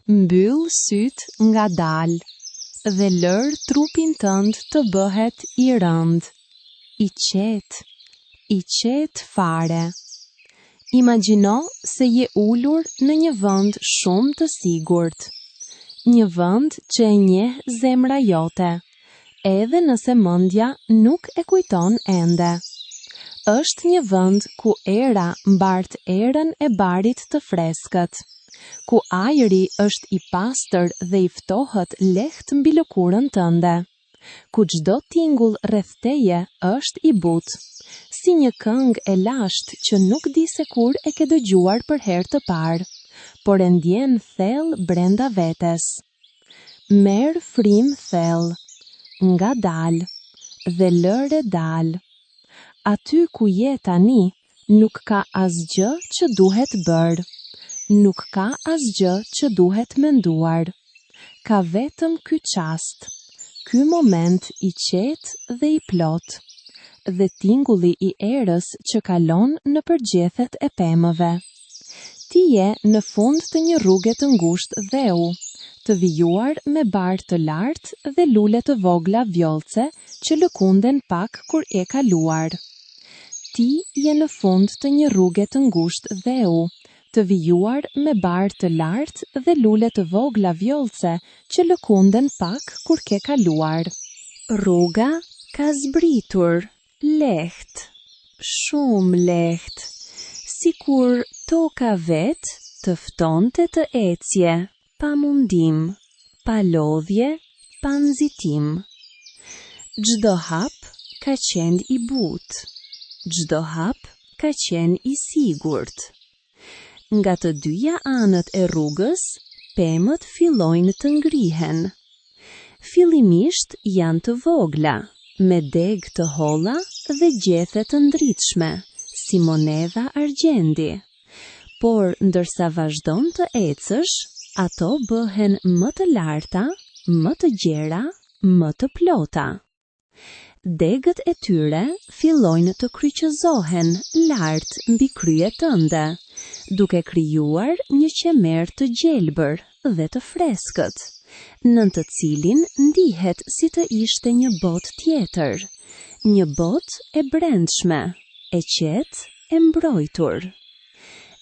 Mbyll syt ngadalë dhe lër trupin tënd të bëhet i rënd. I qetë fare. Imagjino se je ulur në një vend shumë të sigurt. Një vend që e njeh zemra jote, edhe nëse mendja nuk e kujton ende. Është një vend ku era mbart erën e barit të freskët, ku ajri është i pastër dhe i ftohet lehtë mbi lëkurën tënde, ku çdo tingull rreth teje është i butë, si një këngë e lashtë që nuk di se kur e ke dëgjuar për herë të parë, por e ndjen thellë brenda vetes. Merr frym thellë, ngadalë dhe lëre dalë. Aty ku je tani, nuk ka asgjë që duhet bërë. Nuk ka asgjë që duhet menduar. Ka vetëm ky çast, ky moment i qetë dhe i plot, dhe tingulli i erës që kalon në përgjethet e pemëve. Ti je në fund të një rruge të ngushtë dheu, të vijuar me barë të lartë dhe lule të vogla vjollce që lëkunden pak kur e kaluar. Ti je në fund të një rruge të ngushtë dheu, të vijuar me barë të lartë dhe lule të vogla vjollce që lëkunden pak kur ke kaluar. Rruga ka zbritur, lehtë, shumë lehtë, sikur toka vet të ftonte të ecje, pa mundim, pa lodhje, pa nxitim. Çdo hap ka qenë i butë, çdo hap ka qenë i sigurt. Nga të dyja anët e rrugës, pemët fillojnë të ngrihen. Fillimisht janë të vogla, me degë të holla dhe gjethe të ndritshme, si monedha argjendi. Por ndërsa vazhdon të ecësh, ato bëhen më të larta, më të gjera, më të plota. Degët e tyre fillojnë të kryqëzohen lart mbi kryet tënde, duke krijuar një qemer të gjelbër dhe të freskët, nën të cilin ndihet si të ishte një botë tjetër, një botë e brendshme, e qetë, e mbrojtur.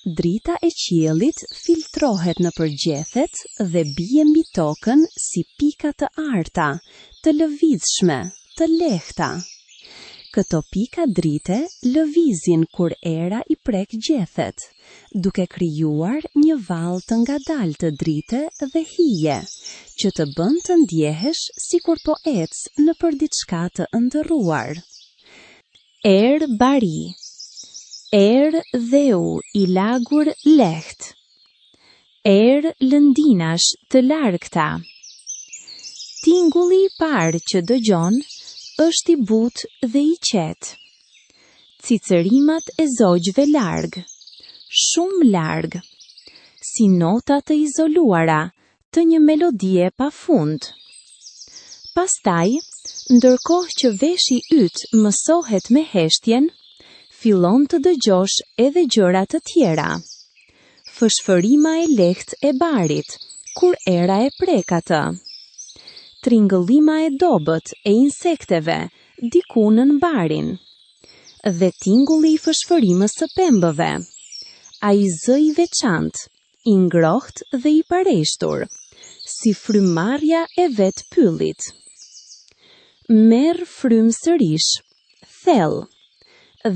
Drita e qiellit filtrohet në përgjethet dhe bie mbi tokën si pika të arta, të lëvizshme, të lehta. Këto pika drite lëvizin kur era i prek gjethet, duke krijuar një vallë të ngadalë të drite dhe hije, që të bën të ndjehesh sikur po ec nëpër diçka të ndërruar. Erë bari, erë dheu i lagur lehtë, erë lëndinash të largta. Tingulli i parë që dëgjon është i butë dhe i qetë. Cicërimat e zogjve larg, shumë larg, si nota të izoluara të një melodie pafund. Pastaj, ndërkohë që veshi yt mësohet me heshtjen, fillon të dëgjosh edhe gjëra të tjera. Fshfërima e lehtë e barit, kur era e prek atë. Tringëllima e dobët e insekteve diku nën barin, dhe tingulli i fshfërimës së pembëve. Ai zë i veçantë, i ngrohtë dhe i pareshtur, si frymmarrja e vet pyllit. Merr frym sërish, thellë,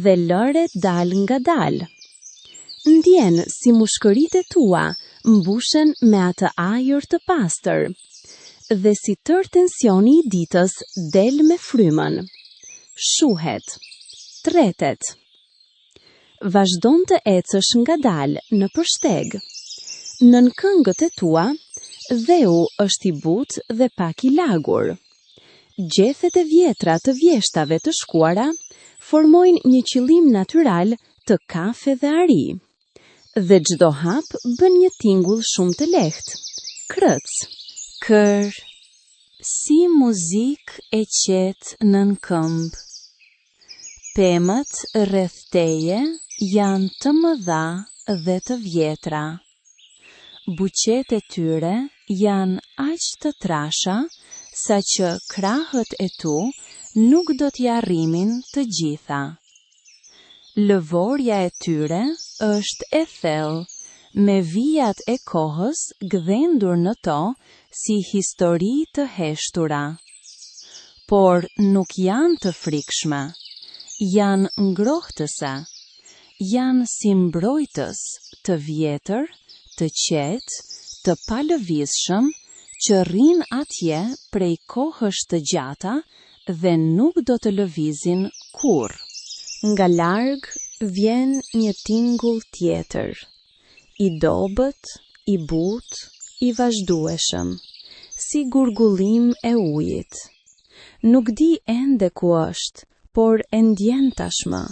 dhe lëre dal ngadalë. Ndjen si mushkëritë tua mbushen me atë ajër të pastër, dhe si tër tensioni i ditës del me frymën. Shuhet, tretet. Vazhdon të ecësh ngadalë në përshteg. Nën këngët e tua, dheu është i butë dhe pak i lagur. Gjethet e vjetra të vjeshtave të shkuara formojnë një qëllim natyral të kafe dhe ari. Dhe çdo hap bën një tingull shumë të lehtë. Krëc, kër, si muzikë e qetë nën këmbë. Pemët rreth teje janë të mëdha dhe të vjetra. buqet e tyre janë aq të trasha, sa që krahët e tu nuk do t'ja arrimin të gjitha. Lëvorja e tyre është e thellë, me vijat e kohës gdhendur në to si histori të heshtura. Por nuk janë të frikshme, janë ngrohtëse, janë si mbrojtës të vjetër, të qetë, të palëvizshëm, që rrin atje prej kohësh të gjata dhe nuk do të lëvizin kurrë. Nga larg vjen një tingull tjetër, i dobët, i butë, i vazhdueshëm, si gurgullim e ujit. Nuk di ende ku është, por e ndjen tashmë.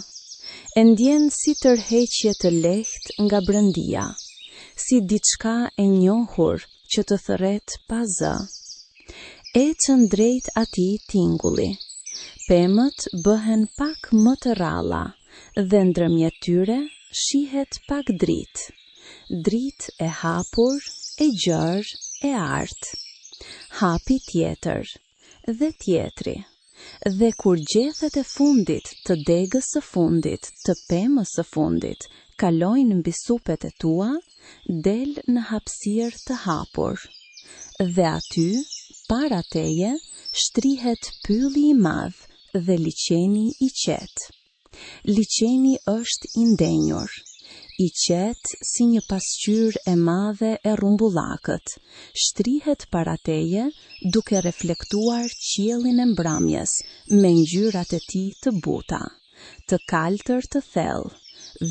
E ndjen si tërheqje të lehtë nga brëndia, si diçka e njohur që të thërret pa zë. Ecën drejt atij tingulli. Pemët bëhen pak më të ralla dhe ndërmjet tyre shihet pak dritë. Dritë e hapur, e gjerë, e artë. Hapi tjetër, dhe tjetri. Dhe kur gjethet e fundit të degës së fundit, të pemës së fundit, kalojnë mbi supet e tua, del në hapësirë të hapur. Dhe aty, para teje, shtrihet pylli i madh dhe liçeni i qetë. Liçeni është i ndenjur, i qetë si një pasqyrë e madhe e rrumbullakët, shtrihet para teje duke reflektuar qiellin e mbrëmjes me ngjyrat e tij të buta, të kaltër të thellë,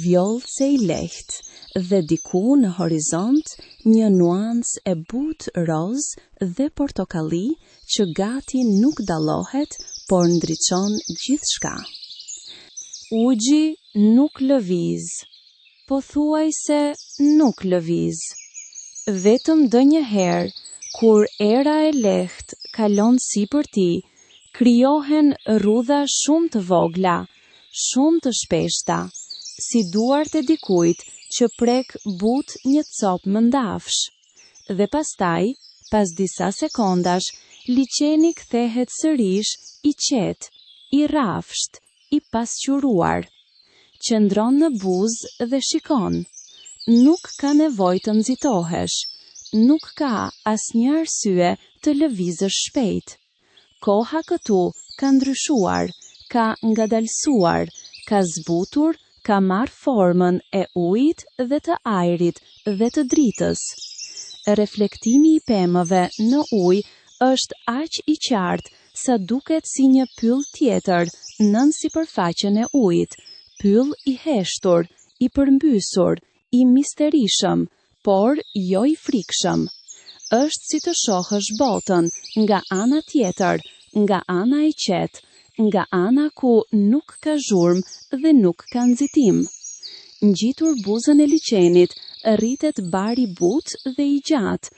vjollce i lehtë dhe diku në horizont një nuancë e butë roz dhe portokalli që gati nuk dallohet, por ndriçon gjithçka. Ugji nuk lëviz, pothuajse nuk lëviz. Vetëm ndonjëherë, kur era e lehtë kalon sipër tij, krijohen rrudha shumë të vogla, shumë të shpeshta, si duart e dikujt që prek butë një copë mëndafsh. Dhe pastaj, pas disa sekondash, liçeni kthehet sërish i qetë, i rafsht, i pasquruar. Qëndron në buzë dhe shikon. Nuk ka nevojë të nxitohesh, nuk ka asnjë arsye të lëvizësh shpejt. Koha këtu ka ndryshuar, ka ngadalsuar, ka zbutur, ka marrë formën e ujit dhe të ajrit dhe të dritës. Reflektimi i pemëve në ujë është aq i qartë sa duket si një pyll tjetër nën sipërfaqen e ujit, pyll i heshtur, i përmbysur, i misterishëm, por jo i frikshëm. Është si të shohësh botën nga ana tjetër, nga ana e qetë, nga ana ku nuk ka zhurmë dhe nuk ka nxitim. Ngjitur buzën e liçenit, rritet bar i butë dhe i gjatë,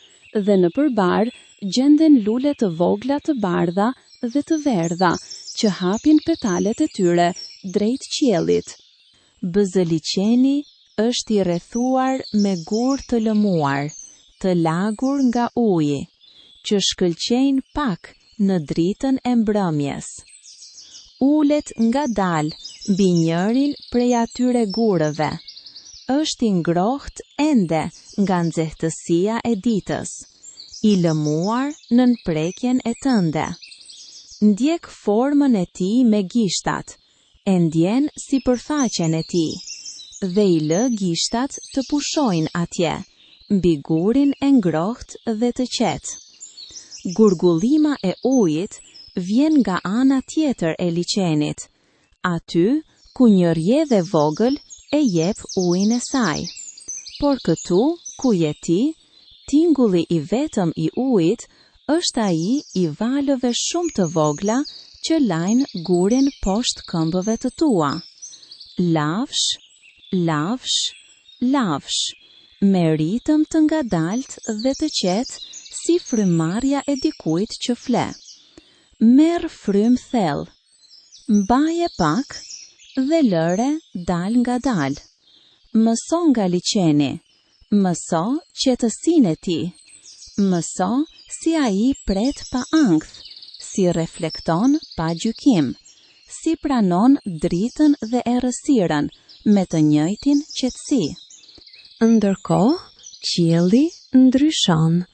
dhe në përbar gjenden lule të vogla të bardha dhe të verdha, që hapin petalet e tyre drejt qiellit. Bëzëliçeni është i rrethuar me gur të lëmuar, të lagur nga uji, që shkëlqejnë pak në dritën e mbrëmjes. Ulet ngadalë mbi njërin prej atyre gurëve. Është i ngrohtë ende nga nxehtësia e ditës, i lëmuar nën prekjen e tënde. Ndjek formën e tij me gishtat, e ndjen sipërfaqen e tij, dhe i lë gishtat të pushojnë atje, mbi gurin e ngrohtë dhe të qetë. Gurgullima e ujit vjen nga ana tjetër e liçenit, aty ku një rrjedhë vogël e jep ujin e saj. Por këtu ku je ti, tingulli i vetëm i ujit është ai i valëve shumë të vogla që lajnë gurin poshtë këmbëve të tua. Lavsh, lavsh, lavsh, me ritëm të ngadaltë dhe të qetë si frymarrja e dikujt që fle. Merr frym thellë, mbaje pak dhe lëre dal ngadal. Mëso nga liçeni, Mëso qetësinë e tij. Mëso si ai pret pa ankth, si reflekton pa gjykim, si pranon dritën dhe errësirën me të njëjtin qetësi. Ndërkohë, qielli ndryshon.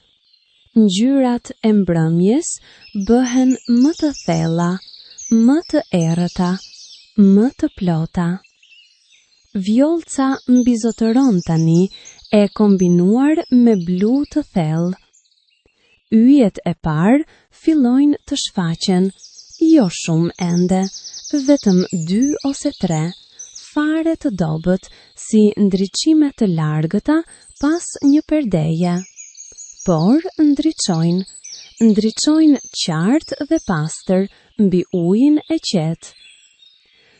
Ngjyrat e mbrëmjes bëhen më të thella, më të errëta, më të plota. Vjollca mbizotëron tani, e kombinuar me blu të thellë. Yjet e parë fillojnë të shfaqen, jo shumë ende, vetëm 2 ose 3, fare të dobët si ndriçime të largëta pas një perdeje. Por ndriçojnë qartë dhe pastër mbi ujin e qetë.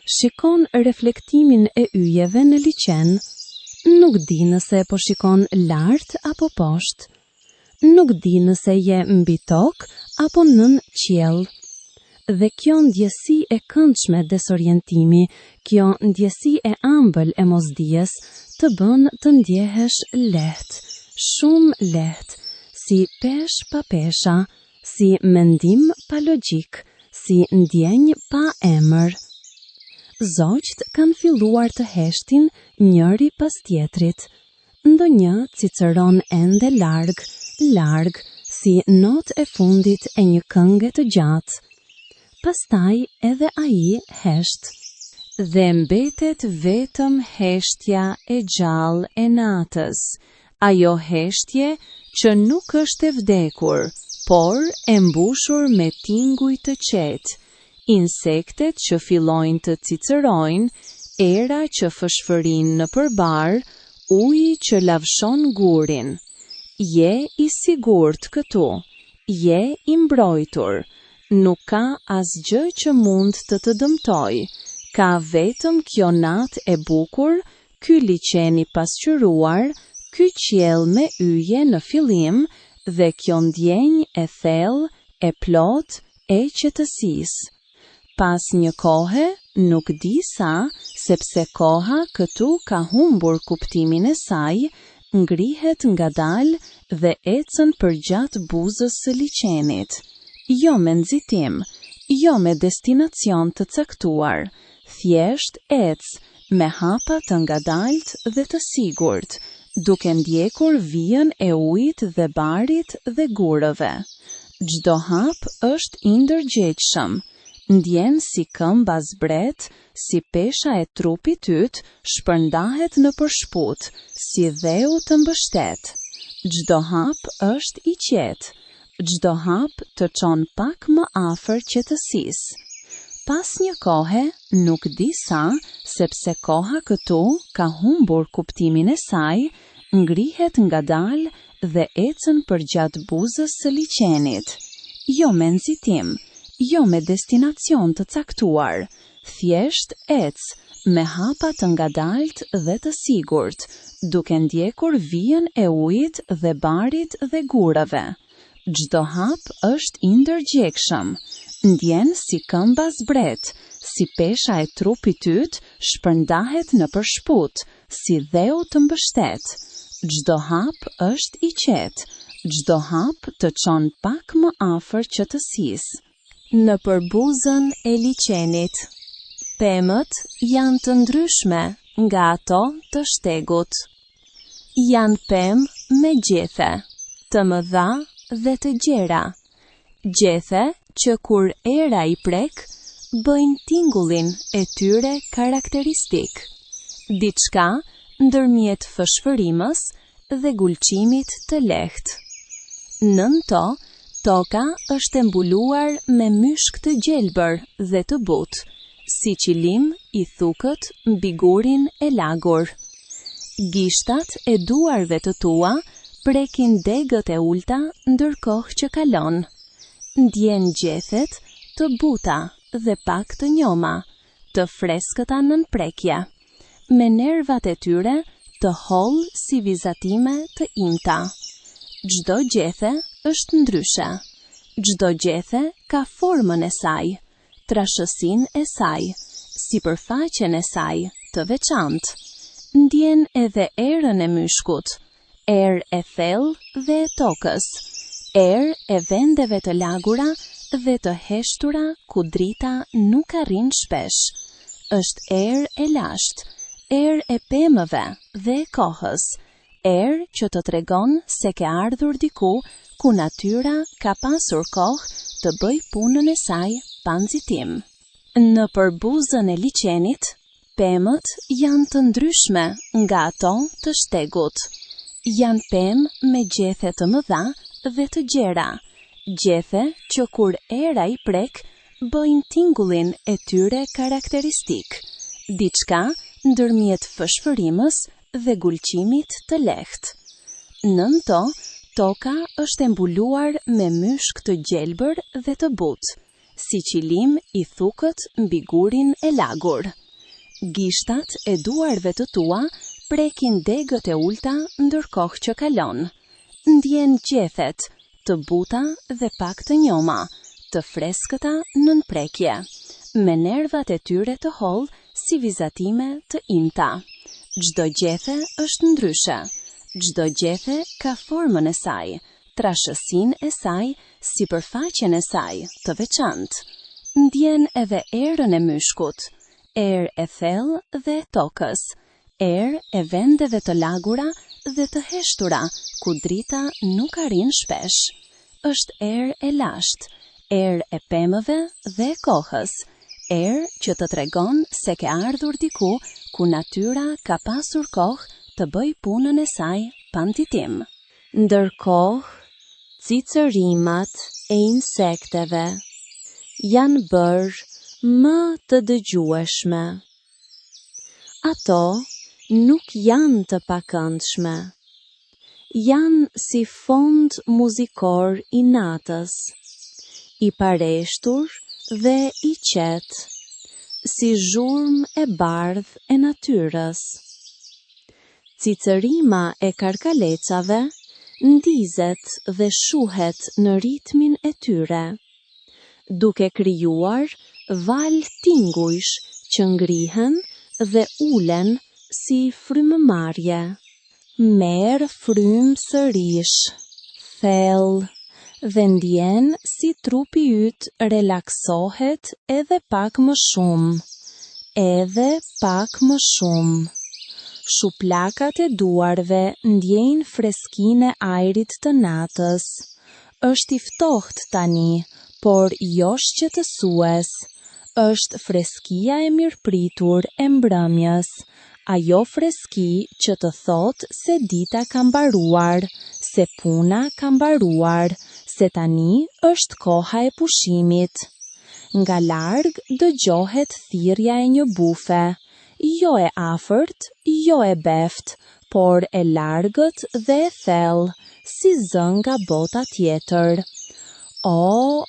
Shikon reflektimin e yjeve në liqen. Nuk di nëse po shikon lart apo poshtë. Nuk di nëse je mbi tokë apo nën qiell. Dhe kjo ndjesi e këndshme desorientimi, kjo ndjesi e ëmbël e mosdijes, të bën të ndjehesh lehtë, shumë lehtë, si pesh pa pesha, si mendim pa logjik, si ndjenjë pa emër. Zogjt kanë filluar të heshtin njëri pas tjetrit. Ndonjë cicëron ende larg, si not e fundit e një këngë të gjatë. Pastaj edhe ai hesht. Dhe mbetet vetëm heshtja e gjallë e natës, ajo heshtje që nuk është e vdekur, por e mbushur me tinguj të qetë, insektet që fillojnë të cicërojnë, era që fshfërin në përbar, uji që lavshon gurin. Je i sigurt këtu, je i mbrojtur, nuk ka asgjë që mund të dëmtoj, ka vetëm kjo natë e bukur, ky liqen i pasqyruar, ky qiell me yje në fillim dhe kjo ndjenjë e thellë, e plot, e qetësisë. Pas një kohe, nuk di sa, sepse koha këtu ka humbur kuptimin e saj, ngrihet ngadalë dhe ecën përgjat buzës së liqenit. Jo me nxitim, jo me destinacion të caktuar, thjesht me hapa të ngadalt dhe të sigurt, duke ndjekur vijën e ujit dhe barit dhe gurëve. Çdo hap është i ndërgjegjshëm, ndjen si këmba zbret, si pesha e trupit yt shpërndahet në përshput, si dheu të mbështet. Çdo hap është i qetë, çdo hap të çon pak më afër qetësisë. Pas një kohe, nuk di sa, sepse koha këtu ka humbur kuptimin e saj, ngrihet ngadalë dhe ecën përgjat buzës së liqenit. Jo me nxitim, jo me destinacion të caktuar, thjesht me hapa të ngadalt dhe të sigurt, duke ndjekur vijën e ujit dhe barit dhe gurave. Çdo hap është i ndërgjegjshëm, ndjen si këmba zbret, si pesha e trupit yt shpërndahet në përshput, si dheu të mbështet. Çdo hap është i qetë, çdo hap të çon pak më afër qetësisë. Në përbuzën e liqenit, pemët janë të ndryshme nga ato të shtegut. Janë pemë me gjethe, të mëdha dhe të gjera. Gjethe që kur era i prek, bëjnë tingullin e tyre karakteristik. Diçka ndërmjet fshfërimës dhe gulqimit të lehtë. Nën to, toka është e mbuluar me myshk të gjelbër dhe të butë, si qilim i thukët mbi gurin e lagur. Gishtat e duarve të tua prekin degët e ulta ndërkohë që kalon. Ndjen gjethet të buta dhe pak të njoma, të freskëta nën prekje, me nervat e tyre të hollë si vizatime të imta. Çdo gjethe është ndryshe. Çdo gjethe ka formën e saj, trashësinë e saj, sipërfaqen e saj të veçantë. Ndjen edhe erën e myshkut, erë e thellë dhe e tokës, erë e vendeve të lagura dhe të heshtura ku drita nuk arrin shpesh. Është erë e lashtë, erë e pemëve dhe e kohës, erë që të tregon se ke ardhur diku ku natyra ka pasur kohë të bëj punën e saj pa nxitim. Në përbuzën e liçenit, pemët janë të ndryshme nga ato të shtegut. Janë pemë me gjethe të mëdha dhe të gjera, gjethe që kur era i prek, bëjnë tingullin e tyre karakteristik, diçka ndërmjet fshfërimës dhe gulqimit të lehtë. Nën to, toka është e mbuluar me myshk të gjelbër dhe të butë, si qilim i thukët mbi gurin e lagur. Gishtat e duarve të tua prekin degët e ulta ndërkohë që kalon. Ndjen gjethet, të buta dhe pak të njoma, të freskëta nën prekje, me nervat e tyre të hollë si vizatime të imta. Çdo gjethe është ndryshe, çdo gjethe ka formën e saj, trashësinë e saj, sipërfaqen e saj të veçantë. Ndjen edhe erën e myshkut, erë e thellë dhe e tokës, erë e vendeve të lagura dhe të heshtura, ku drita nuk arrin shpesh. Është erë e lashtë, erë e pemëve dhe e kohës, erë që të tregon se ke ardhur diku ku natyra ka pasur kohë të bëj punën e saj pa nditim. Ndërkohë, cicërimat e insekteve janë bërë më të dëgjueshme. Ato nuk janë të pakëndshme. Janë si fond muzikor i natës, i pareshtur dhe i qetë, si zhurmë e bardhë e natyrës. Cicërima e karkalecave ndizet dhe shuhet në ritmin e tyre, duke krijuar valë tingujsh që ngrihen dhe ulen si frymëmarrje. Merë frymë sërish, thellë dhe ndjen si trupi yt relaksohet edhe pak më shumë, edhe pak më shumë. Shuplakat e duarve ndjejnë freskinë e ajrit të natës. Është i ftohtë tani, por jo shqetësues. Është freskia e mirëpritur e mbrëmjes, ajo freski që të thotë se dita ka mbaruar, se puna ka mbaruar, se tani është koha e pushimit. Nga larg dëgjohet thirrja e një bufe, jo e afërt, jo e beft, por e largët dhe e thellë, si zë nga bota tjetër. O,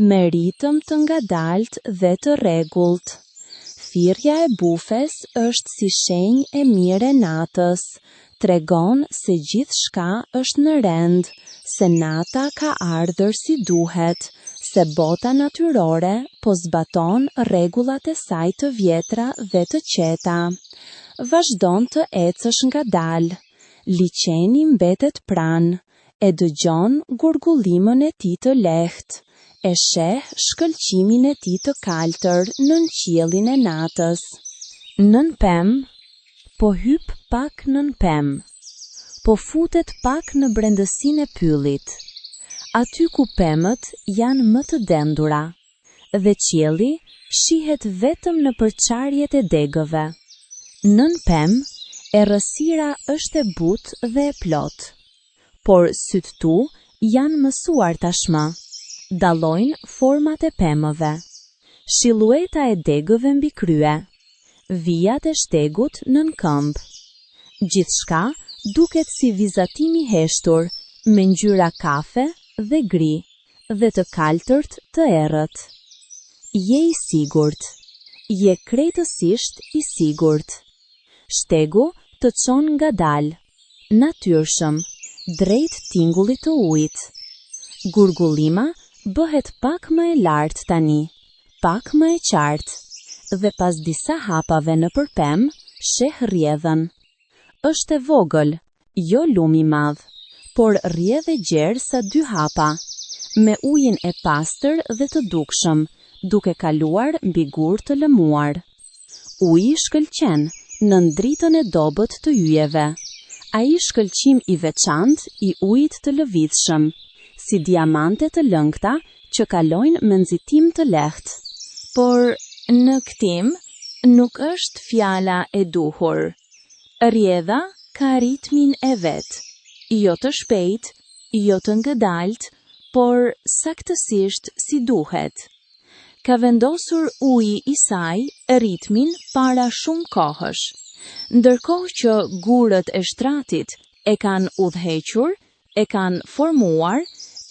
me ritëm të ngadalt dhe të rregullt. Thirrja e bufes është si shenjë e mirë e natës, tregon se gjithçka është në rend, se nata ka ardhur si duhet, se bota natyrore po zbaton rregullat e saj të vjetra dhe të qeta. Vazhdon të ecësh ngadalë, liçeni mbetet pranë, e dëgjon gurgullimën e tij të lehtë, e sheh shkëlqimin e tij të kaltër nën qiellin e natës. Nën pemë, po hyp pak nën pemë, po futet pak në brendësinë e pyllit, aty ku pemët janë më të dendura, dhe qielli shihet vetëm në përçarjet e degëve. Nën pemë, errësira është e butë dhe e plotë, por sytë tu janë mësuar tashmë, dallojnë format e pemëve, shilueta e degëve mbi krye, vijat e shtegut nën këmbë. Gjithçka duket si vizatim i heshtur, me ngjyra kafe dhe gri, dhe të kaltërt të errët. Je i sigurt, je krejtësisht i sigurt. Shtegu të çon ngadalë, natyrshëm, drejt tingullit të ujit. Gurgullima bëhet pak më e lartë tani, pak më e qartë, dhe pas disa hapave në përpem, sheh rrjedhën. Është e vogël, jo lum I madh, por rrjedh e gjerë sa 2 hapa, me ujin e pastër dhe të dukshëm, duke kaluar mbi gur të lëmuar. Uji shkëlqen në dritën e dobët të yjeve. Ai shkëlqim I veçantë I ujit të lëvizshëm, si diamante të lëngta që kalojnë me nxitim të lehtë. Por në ktim nuk është fjala e duhur. Rrjedha ka ritmin e vet, jo të shpejt, jo të ngëdalt, por saktësisht si duhet. Ka vendosur uji I saj ritmin para shumë kohësh, ndërkohë që gurët e shtratit e kanë udhëhequr, e kanë formuar,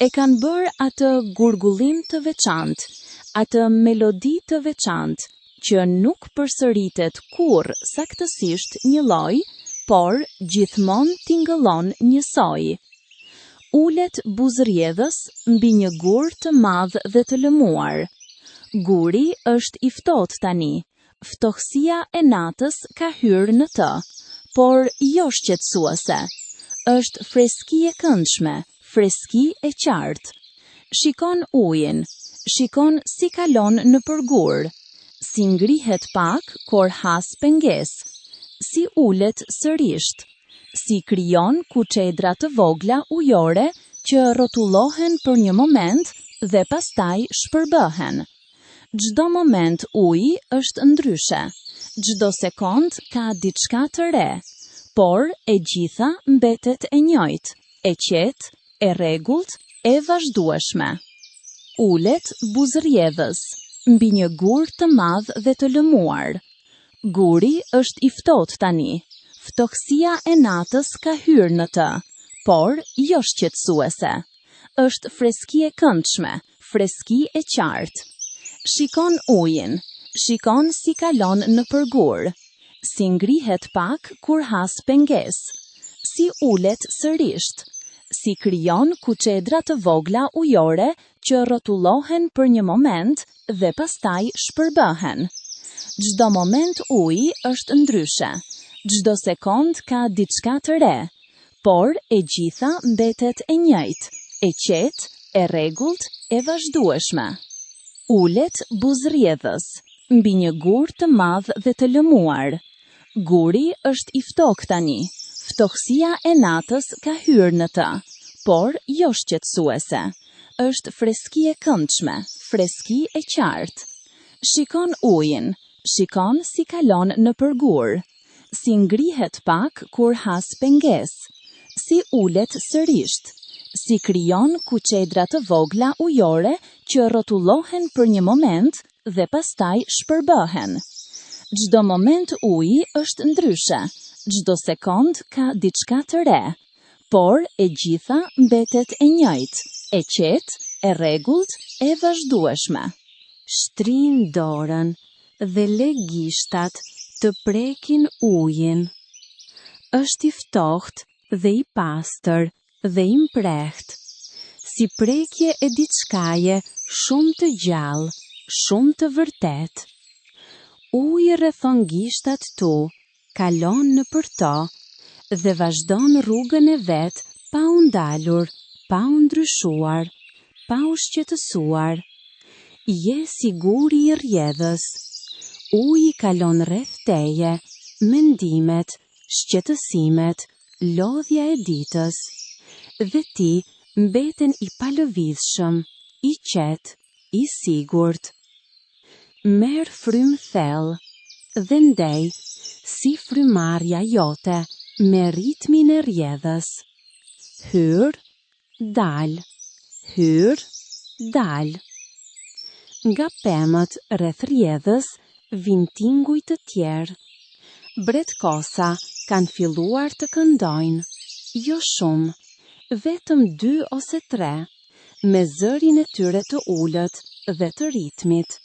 e kanë bërë atë gurgullim të veçantë, atë melodi të veçantë, që nuk përsëritet kurrë saktësisht një lloj, por gjithmonë tingëllon njësoj. Ulet buzërrjedhës mbi një gur të madh dhe të lëmuar. Guri është I ftohtë tani. Ftohtësia e natës ka hyrë në të, por jo shqetësuese. Është freski e këndshme, freski e qartë. Shikon ujin, shikon si kalon në përgur, si ngrihet pak kur has pengesë, si ulet sërisht, si krijon kuçedra të vogla ujore që rrotullohen për një moment dhe pastaj shpërbëhen. Çdo moment uji është ndryshe, çdo sekond ka diçka të re, por e gjitha mbetet e njëjtë, e qetë, e rregullt, e vazhdueshme. Ulet buzërrjedhës mbi një gur të madh dhe të lëmuar. Guri është I ftohtë tani. Ftohtësia e natës ka hyrë në të, por jo shqetësuese. Është freski e këndshme, freski e qartë. Shikon ujin, shikon si kalon në përgur, si ngrihet pak kur has pengesë, si ulet sërisht, si krijon kuçedra të vogla ujore që rrotullohen për një moment dhe pastaj shpërbëhen. Çdo moment uji është ndryshe, çdo sekond ka diçka të re, por e gjitha mbetet e njëjtë, e qetë, e rregullt, e vazhdueshme. Ulet buzërrjedhës mbi një gur të madh dhe të lëmuar. Guri është I ftohtë tani. Ftohtësia e natës ka hyrë në të, por jo shqetësuese. Është freski e këndshme, freski e qartë. Shikon ujin, shikon si kalon në përgur, si ngrihet pak kur has pengesë, si ulet sërisht, si krijon kuçedra të vogla ujore që rrotullohen për një moment dhe pastaj shpërbëhen. Çdo moment uji është ndryshe, çdo sekond ka diçka të re, por e gjitha mbetet e njëjtë, e qetë, e rregullt, e vazhdueshme. Shtrin dorën dhe le gishtat të prekin ujin. Është I ftohtë dhe I pastër dhe I mprehtë, si prekje e diçkaje shumë të gjallë, shumë të vërtet. Uji rrethon gishtat tu, kalon nëpër to dhe vazhdon rrugën e vet pa u ndalur, pa u ndryshuar, pa u shqetësuar. Je si guri I rrjedhës. Uji kalon rreth teje, mendimet, shqetësimet, lodhja e ditës. Dhe ti mbeten I palëvizshëm, I qetë, I sigurt. Merr frym thellë dhe ndej si frymarrja jote me ritmin e rrjedhës. Hyr, dal, hyr, dal. Nga pemët rreth rrjedhës vin tinguj të tjerë. Bretkosa kanë filluar të këndojnë, jo shumë, vetëm 2 ose 3, me zërin e tyre të ulët dhe të ritmit.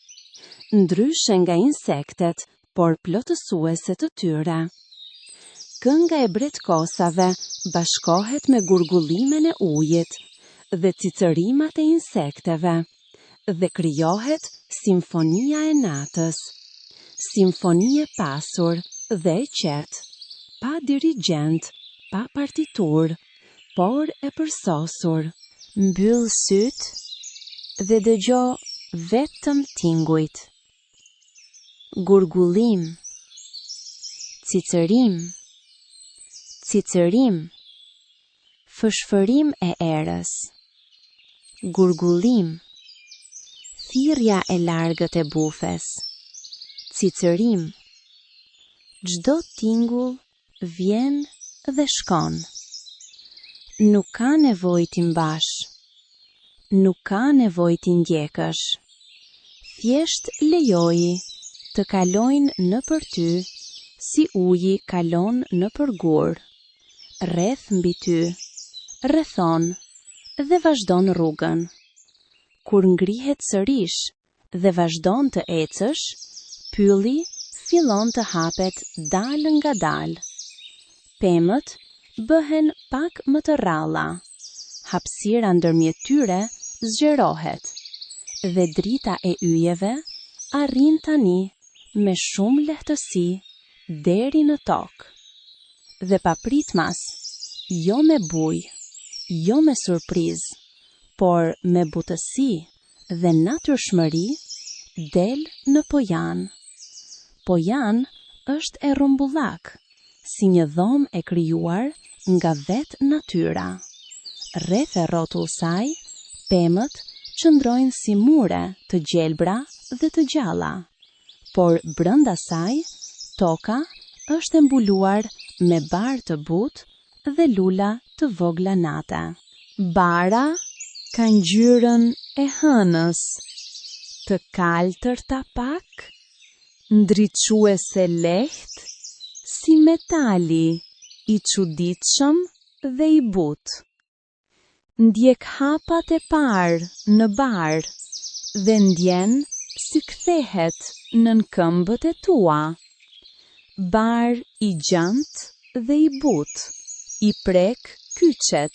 Ndryshe nga insektet, por plotësuese të tyre. Kënga e bretkosave bashkohet me gurgullimin e ujit dhe cicërimat e insekteve dhe krijohet simfonia e natës. Simfoni e pasur dhe e qetë, pa dirigjent, pa partitur, por e përsosur. Mbyll sytë dhe dëgjo vetëm tingujt. Gurgullim, cicërim, cicërim, fëshfërim e erës. Gurgullim, thirrja e largët e bufes. Cicërim, çdo tingull vjen dhe shkon. Nuk ka nevojë ti mbash, nuk ka nevojë ti ndjekësh. Thjesht lejoji të kalojnë nëpër ty, si uji kalon nëpër gur, rreth mbi ty, rrethon dhe vazhdon rrugën. Kur ngrihet sërish dhe vazhdon të ecësh, pylli fillon të hapet dal nga dal. Pemët bëhen pak më të rralla. Hapësira ndërmjet tyre zgjerohet dhe drita e yjeve arrin tani me shumë lehtësi deri në tokë. Dhe papritmas, jo me bujë, jo me surprizë, por me butësi dhe natyrshmëri, del në Pojan. Pojan është e rrumbullak, si një dhomë e krijuar nga vetë natyra. Rreth e rrotull saj, pemët qëndrojnë si mure të gjelbra dhe të gjalla, por brenda saj, toka është e mbuluar me barë të butë dhe lula të vogla nate. Bara ka ngjyrën e hënës, të kaltërta pak, ndriçuese lehtë, si metali i çuditshëm dhe i butë. Ndjek hapat e parë në barë dhe ndjen si kthehet nën këmbët e tua. Barë i gjantë dhe i butë, i prek kyçet,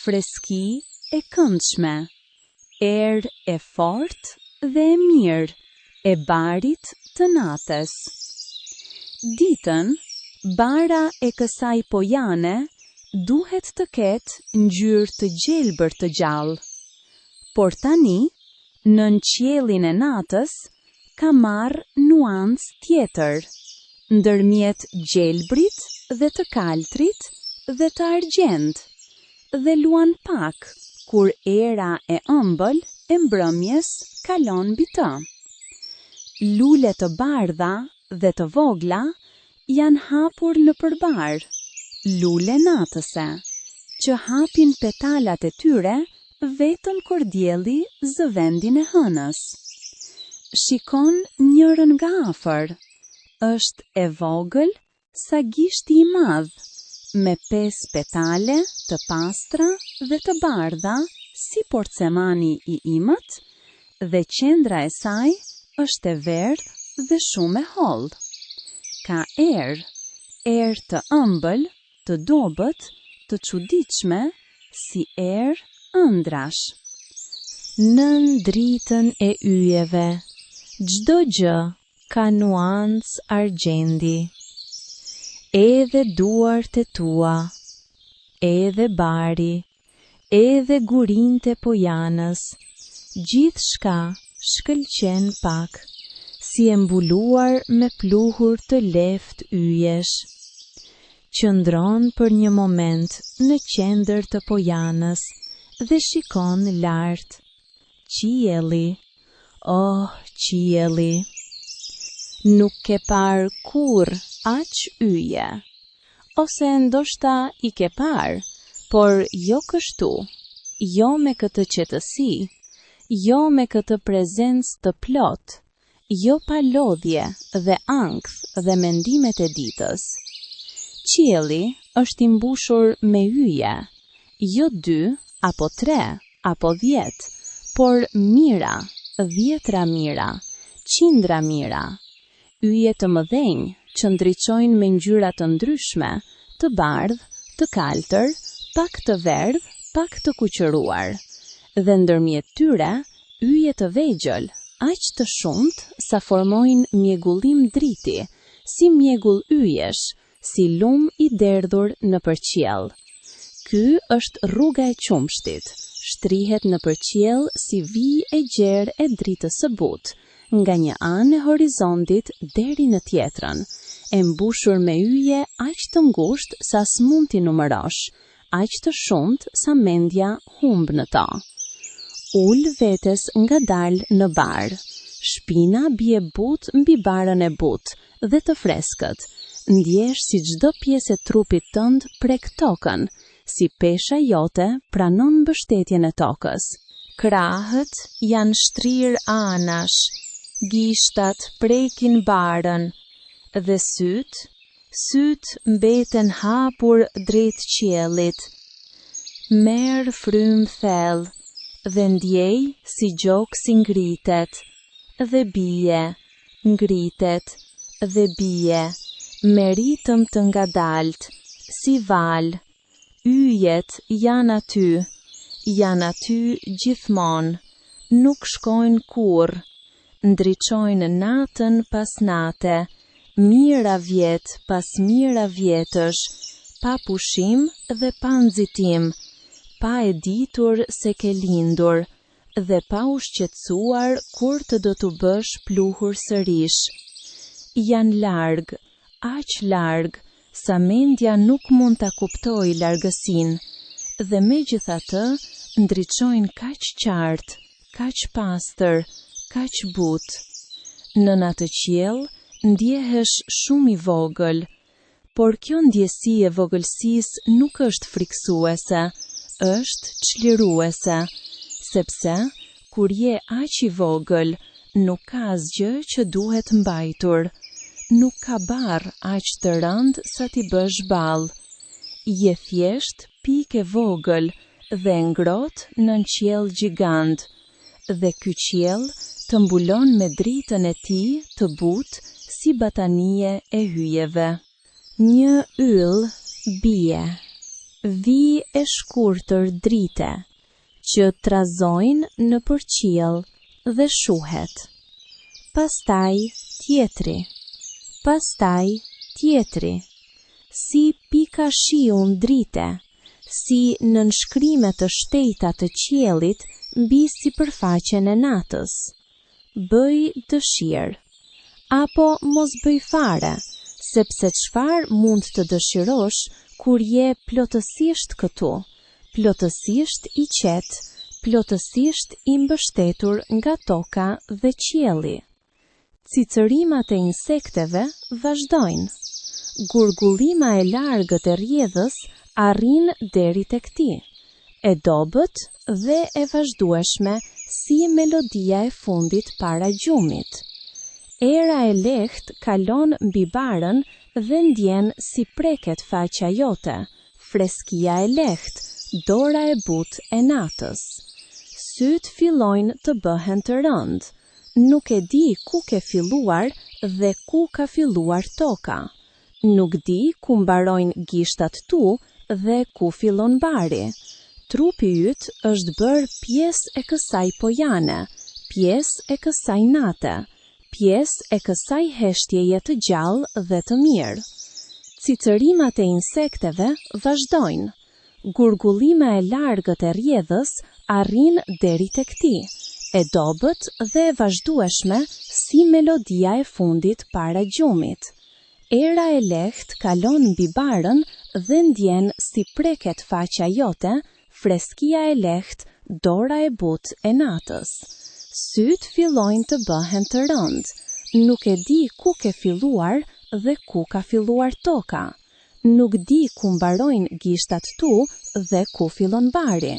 freski e këndshme, erë e fortë dhe e mirë e barit të natës. Ditën, bara e kësaj pojane duhet të ketë ngjyrë të gjelbër të gjallë, por tani, nën qiellin e natës, ka marrë nuancë tjetër, ndërmjet gjelbrit dhe të kaltrit dhe të argjend, dhe luan pak kur era e ëmbël e mbrëmjes kalon mbi të. Lule të bardha dhe të vogla janë hapur në përbar, lule natëse, që hapin petalat e tyre vetëm kur dielli zë vendin e hënës. Shikon njërën nga afër, është e vogël sa gishti i madh, me 5 petale të pastra dhe të bardha si porcemani i imët, dhe qendra e saj është e verdhë dhe shumë e hollë. Ka erë të ëmbël, të dobët, të çuditshme, si erë ëndrash. Nën dritën e yjeve, çdo gjë ka nuancë argjendi. Edhe duart e tua, edhe bari, edhe gurinë e pojanës, gjithçka shkëlqen pak, si e mbuluar me pluhur të lehtë yjesh. Qëndron për një moment në qendër të pojanës dhe shikon lart. Qielli, oh qielli, nuk ke parë kurrë aq yje, ose ndoshta i ke parë, por jo kështu, jo me këtë qetësi, jo me këtë prezencë të plot, jo pa lodhje dhe ankth dhe mendimet e ditës. Qielli është i mbushur me yje, jo 2 apo 3 apo 10, por mira, 10ra mira, qindra mira, yje të mëdhenj që ndriçojnë me ngjyra të ndryshme, të bardhë, të kaltër, pak të verdhë, pak të kuqëruar, dhe ndërmjet tyre yje të vegjël, aq të shumt sa formojnë mjegullim driti, si mjegull yjesh, si lum I derdhur në përqiell. Ky është rruga e qumshtit, shtrihet në përqiell si vijë e gjerë e dritës së butë, nga një anë e horizontit deri në tjetrën, e mbushur me yje aq të ngushtë sa s'mund t'i numërosh, aq të shumtë sa mendja humb në to. Ul vetes ngadalë në bar. Shpina bie butë mbi barën e butë dhe të freskët. Ndjesh si çdo pjesë e trupit tënd prek tokën, si pesha jote pranon mbështetjen e tokës. Krahët janë shtrirë anash, gishtat prekin barën, dhe syt mbeten hapur drejt qiellit. Merr frym thellë dhe ndjej si gjoksi ngritet dhe bie, ngritet dhe bie, me ritëm të ngadalt, si val. Yjet janë aty gjithmonë, nuk shkojnë kurrë, ndriçojnë natën pas nate, mira vjet pas mira vjetësh, pa pushim dhe pa nxitim, pa e ditur se ke lindur, dhe pa u shqetësuar kur të do t'u bësh pluhur sërish. Janë larg, aq larg, sa mendja nuk mund ta kuptojë largësinë, dhe megjithatë ndriçojnë kaq qartë, kaq pastër, kaq butë. Nën atë qiell ndjehesh shumë I vogël, por kjo ndjesi e vogëlsisë nuk është friksuese, është çliruese, sepse kur je aq I vogël, nuk ka asgjë që duhet mbajtur, nuk ka barr aq të rënd sa t'i bësh ball. Je thjesht pikë e vogël dhe ngrohtë nën qiell gjigant, dhe ky qiell të mbulon me dritën e tij të butë si batanie e hyjeve. Një yll bie, vijë e shkurtër drite, që trazojnë në përqiell dhe shuhet. Pastaj tjetri, si pika shiu ndrite, si në nshkrime të shtejta të qiellit mbi sipërfaqen e natës. Bëj dëshirë, apo mos bëj fare, sepse çfarë mund të dëshirosh kur je plotësisht këtu, plotësisht I qetë, plotësisht I mbështetur nga toka dhe qielli. Cicërimat e insekteve vazhdojnë. Gurgullima e largët e rrjedhës arrin deri tek ti, e dobët dhe e vazhdueshme si melodia e fundit para gjumit. Era e lehtë kalon mbi barën dhe ndjen si preket faqja jote, freskia e lehtë, dora e butë e natës. Syt fillojnë të bëhen të rëndë. Nuk e di ku ke filluar dhe ku ka filluar toka. Nuk di ku mbarojnë gishtat tu dhe ku fillon bari. Trupi yt është bërë pjesë e kësaj pojane, pjesë e kësaj nate, pjesë e kësaj heshtjeje të gjallë dhe të mirë. Cicërimat e insekteve vazhdojnë. Gurgullima e largët e rrjedhës arrin deri tek ti, e dobët dhe e vazhdueshme si melodia e fundit para gjumit. Era e lehtë kalon mbi barën dhe ndjen si preket faqja jote, freskia e lehtë, dora e butë e natës. Syt fillojnë të bëhen të rëndë. Nuk e di ku ke filluar dhe ku ka filluar toka. Nuk di ku mbarojnë gishtat tu dhe ku fillon bari.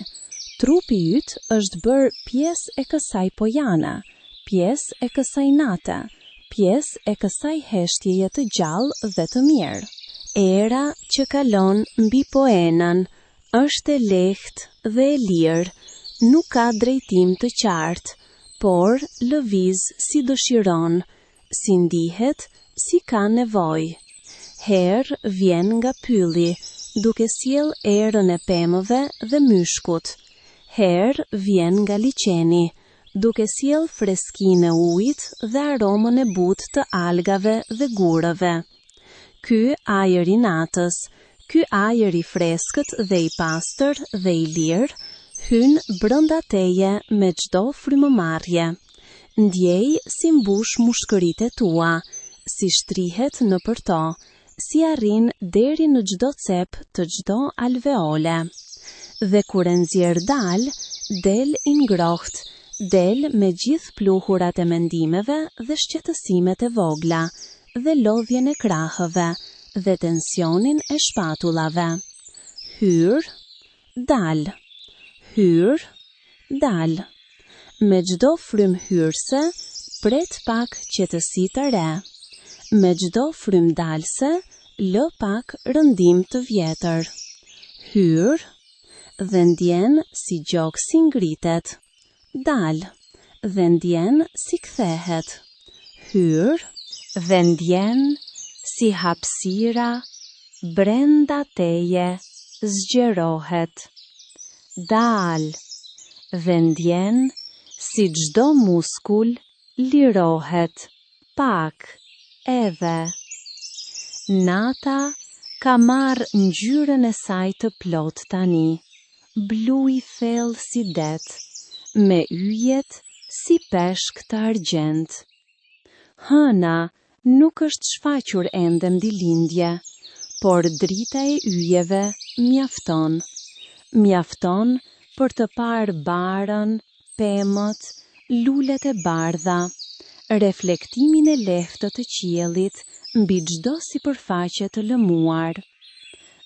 Trupi yt është bërë pjesë e kësaj pojane, pjesë e kësaj nate, pjesë e kësaj heshtjeje të gjallë dhe të mirë. Era që kalon mbi poenën është e lehtë dhe e lirë, nuk ka drejtim të qartë, por lëviz si dëshiron, si ndihet, si ka nevojë. Herë vjen nga pylli, duke sjell erën e pemëve dhe myshkut. Herë vjen nga liçeni, duke sjell freskinë e ujit dhe aromën e butë të algave dhe gurëve. Ky ajër I natës, ky ajër I freskët dhe I pastër dhe I lirë, hyn brënda teje me çdo frymëmarrje. Ndjej si mbush mushkëritë tua, si shtrihet nëpër to, si arrin deri në çdo cep të çdo alveole. Dhe kur e nxjerr del I ngrohtë, del me gjithë pluhurat e mendimeve dhe shqetësimet e vogla, dhe lodhjen e krahëve, dhe tensionin e shpatullave. Hyr, dal. Hyr, dal. Me çdo frym hyrse, pret pak qetësi të re. Me çdo frym dalse, lë pak rëndim të vjetër. Hyr, dhe ndjen si gjoksi ngritet. Dal, dhe ndjen si kthehet. Hyr, dhe ndjen si hapësira brenda teje zgjerohet. Dal, dhe ndjen si çdo muskul lirohet, pak edhe. Nata ka marrë ngjyrën e saj të plot tani, blu I thellë si det, me yjet si peshk të argjend. Hëna nuk është shfaqur ende mdilindje, por drita e yjeve mjafton. Mjafton për të parë barën, pemët, lulet e bardha, reflektimin e lehtë të qiellit mbi çdo sipërfaqe të lëmuar.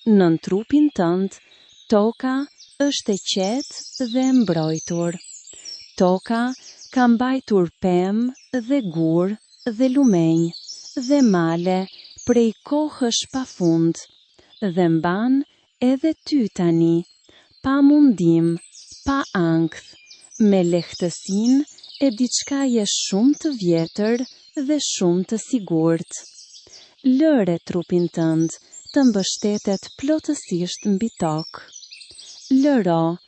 Nën trupin tënd, toka është e qetë dhe e mbrojtur. Toka ka mbajtur pemë dhe gur dhe lumenj dhe male prej kohësh pafund, dhe mban edhe ty tani, pa mundim, pa ankth, me lehtësinë e diçkaje shumë të vjetër dhe shumë të sigurt. Lëre trupin tënd të mbështetet plotësisht mbi tokë. Lëro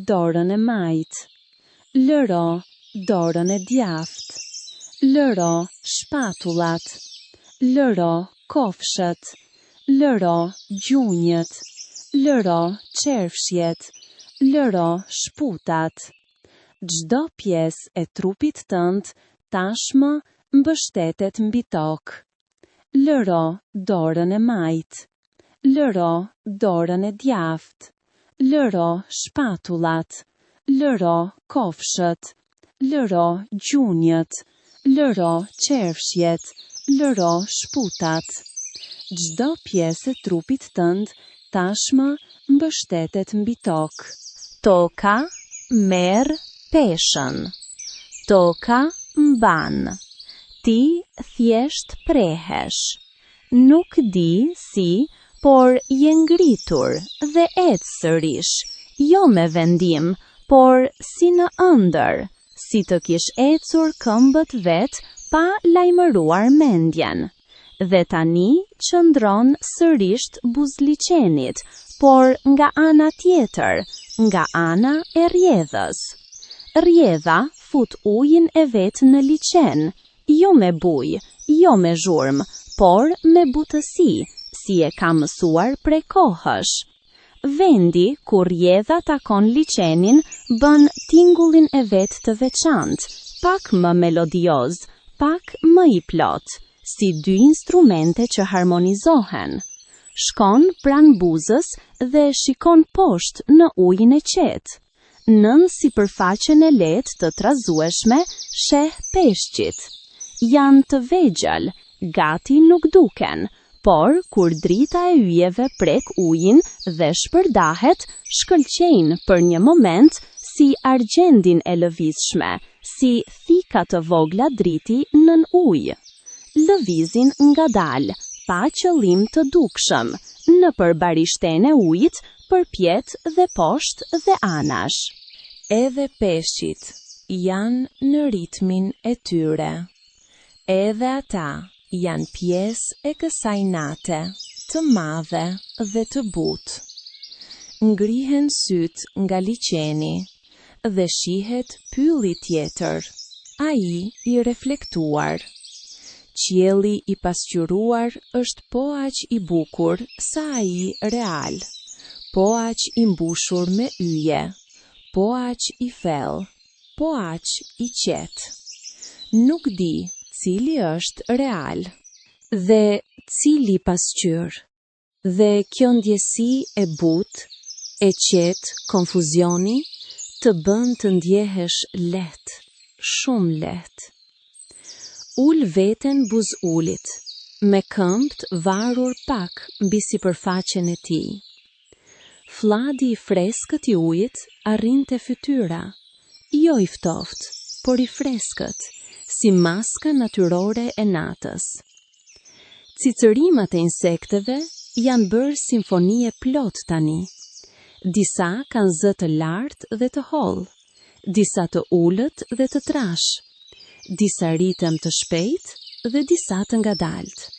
dorën e majt. Lëro dorën e djaft. Lëro shpatullat. Lëro kofshët. Lëro gjunjët. Lëro qerfshjet. Lëro shputat. Çdo pjesë e trupit tënd tashmë mbështetet mbi tokë. Lëro dorën e majt. Lëro dorën e djaft. Lëro shpatullat. Lëro kofshët. Lëro gjunjët. Lëro qerfshjet. Lëro shputat. Çdo pjesë e trupit tënd tashmë mbështetet mbi tokë. Toka merr peshën. Toka mban. Ti thjesht prehesh. Nuk di si, por je ngritur dhe ec sërish, jo me vendim, por si në ëndër, si të kish ecur këmbët vet pa lajmëruar mendjen. Dhe tani qëndron sërish buzliqenit, por nga ana tjetër, nga ana e rjedhës. Rjedha fut ujin e vet në liqen, jo me bujë, jo me zhurmë, por me butësi, si e ka mësuar prej kohësh. Vendi ku rjedha takon liqenin bën tingullin e vet të veçantë, pak më melodioz, pak më I plot, si dy instrumente që harmonizohen. Shkon pran buzës dhe shikon poshtë në ujin e qetë. Nën sipërfaqen e lehtë të trazueshme sheh peshqit. Janë të vegjël, gati nuk duken, por kur drita e yjeve prek ujin dhe shpërdahet, shkëlqejnë për një moment si argjendin e lëvizshme, si thika të vogla driti nën ujë. Lëvizin ngadalë, pa qëllim të dukshëm, nëpër barishten e ujit, përpjet dhe poshtë dhe anash. Edhe peshqit janë në ritmin e tyre. Edhe ata janë pjesë e kësaj nate, të madhe dhe të butë. Ngrihen syt nga liqeni dhe shihet pylli tjetër, ai I reflektuar. Qielli i pasqyruar është po aq i bukur sa ai real, po aq i mbushur me yje, po aq i thellë, po aq i qetë. Nuk di cili është real dhe cili pasqyr. Dhe kjo ndjesi e butë, e qetë, konfuzioni, të bën të ndjehesh lehtë, shumë lehtë. Ul veten buz ulit, me këmbët varur pak mbi sipërfaqen e tij. Fladi i freskët i ujit arrinte fytyra, jo i ftoftë, por i freskët, si maska natyrore e natës. Cicërimat e insekteve janë bërë simfonie plot tani. Disa kanë zë të lartë dhe të hollë, disa të ulët dhe të trash, disa ritem të shpejtë dhe disa të ngadaltë.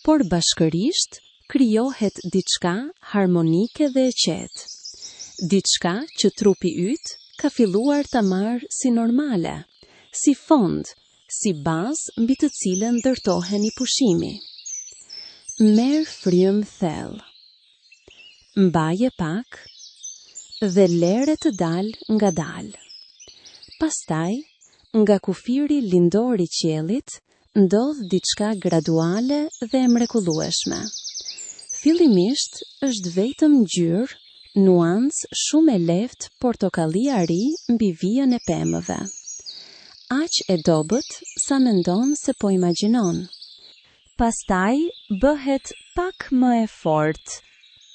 Por bashkërisht krijohet diçka harmonike dhe e qetë. Diçka që trupi yt ka filluar ta marrë si normale, si fond, si bazë mbi të cilën ndërtoheni pushimi. Merr frym thellë. Mbaje pak dhe lere të dalë ngadalë. Pastaj, nga kufiri lindor i qiellit, ndodh diçka graduale dhe e mrekullueshme. Fillimisht është vetëm ngjyrë, nuancë shumë e lehtë portokalli ari mbi vijën e pemëve. Aq e dobët sa mendon se po imagjinon. Pastaj bëhet pak më e fortë,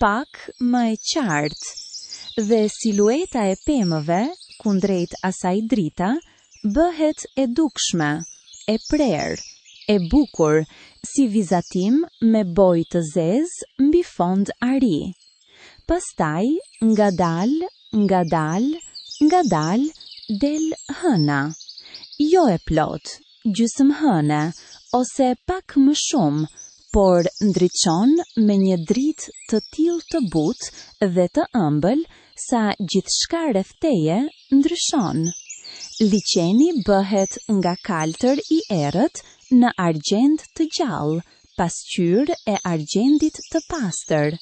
pak më e qartë, dhe silueta e pemëve, kundrejt asaj drita, bëhet e dukshme, e prerë, e bukur, si vizatim me bojë të zezë mbi fond ari. Pastaj, ngadal, del hëna. Jo e plot, gjysmë hëne, ose pak më shumë, por ndriçon me një dritë të tillë të butë dhe të ëmbël sa gjithçka rreth teje ndryshon. Liqeni bëhet nga kaltër i errët në argjend të gjallë, pasqyrë e argjendit të pastër.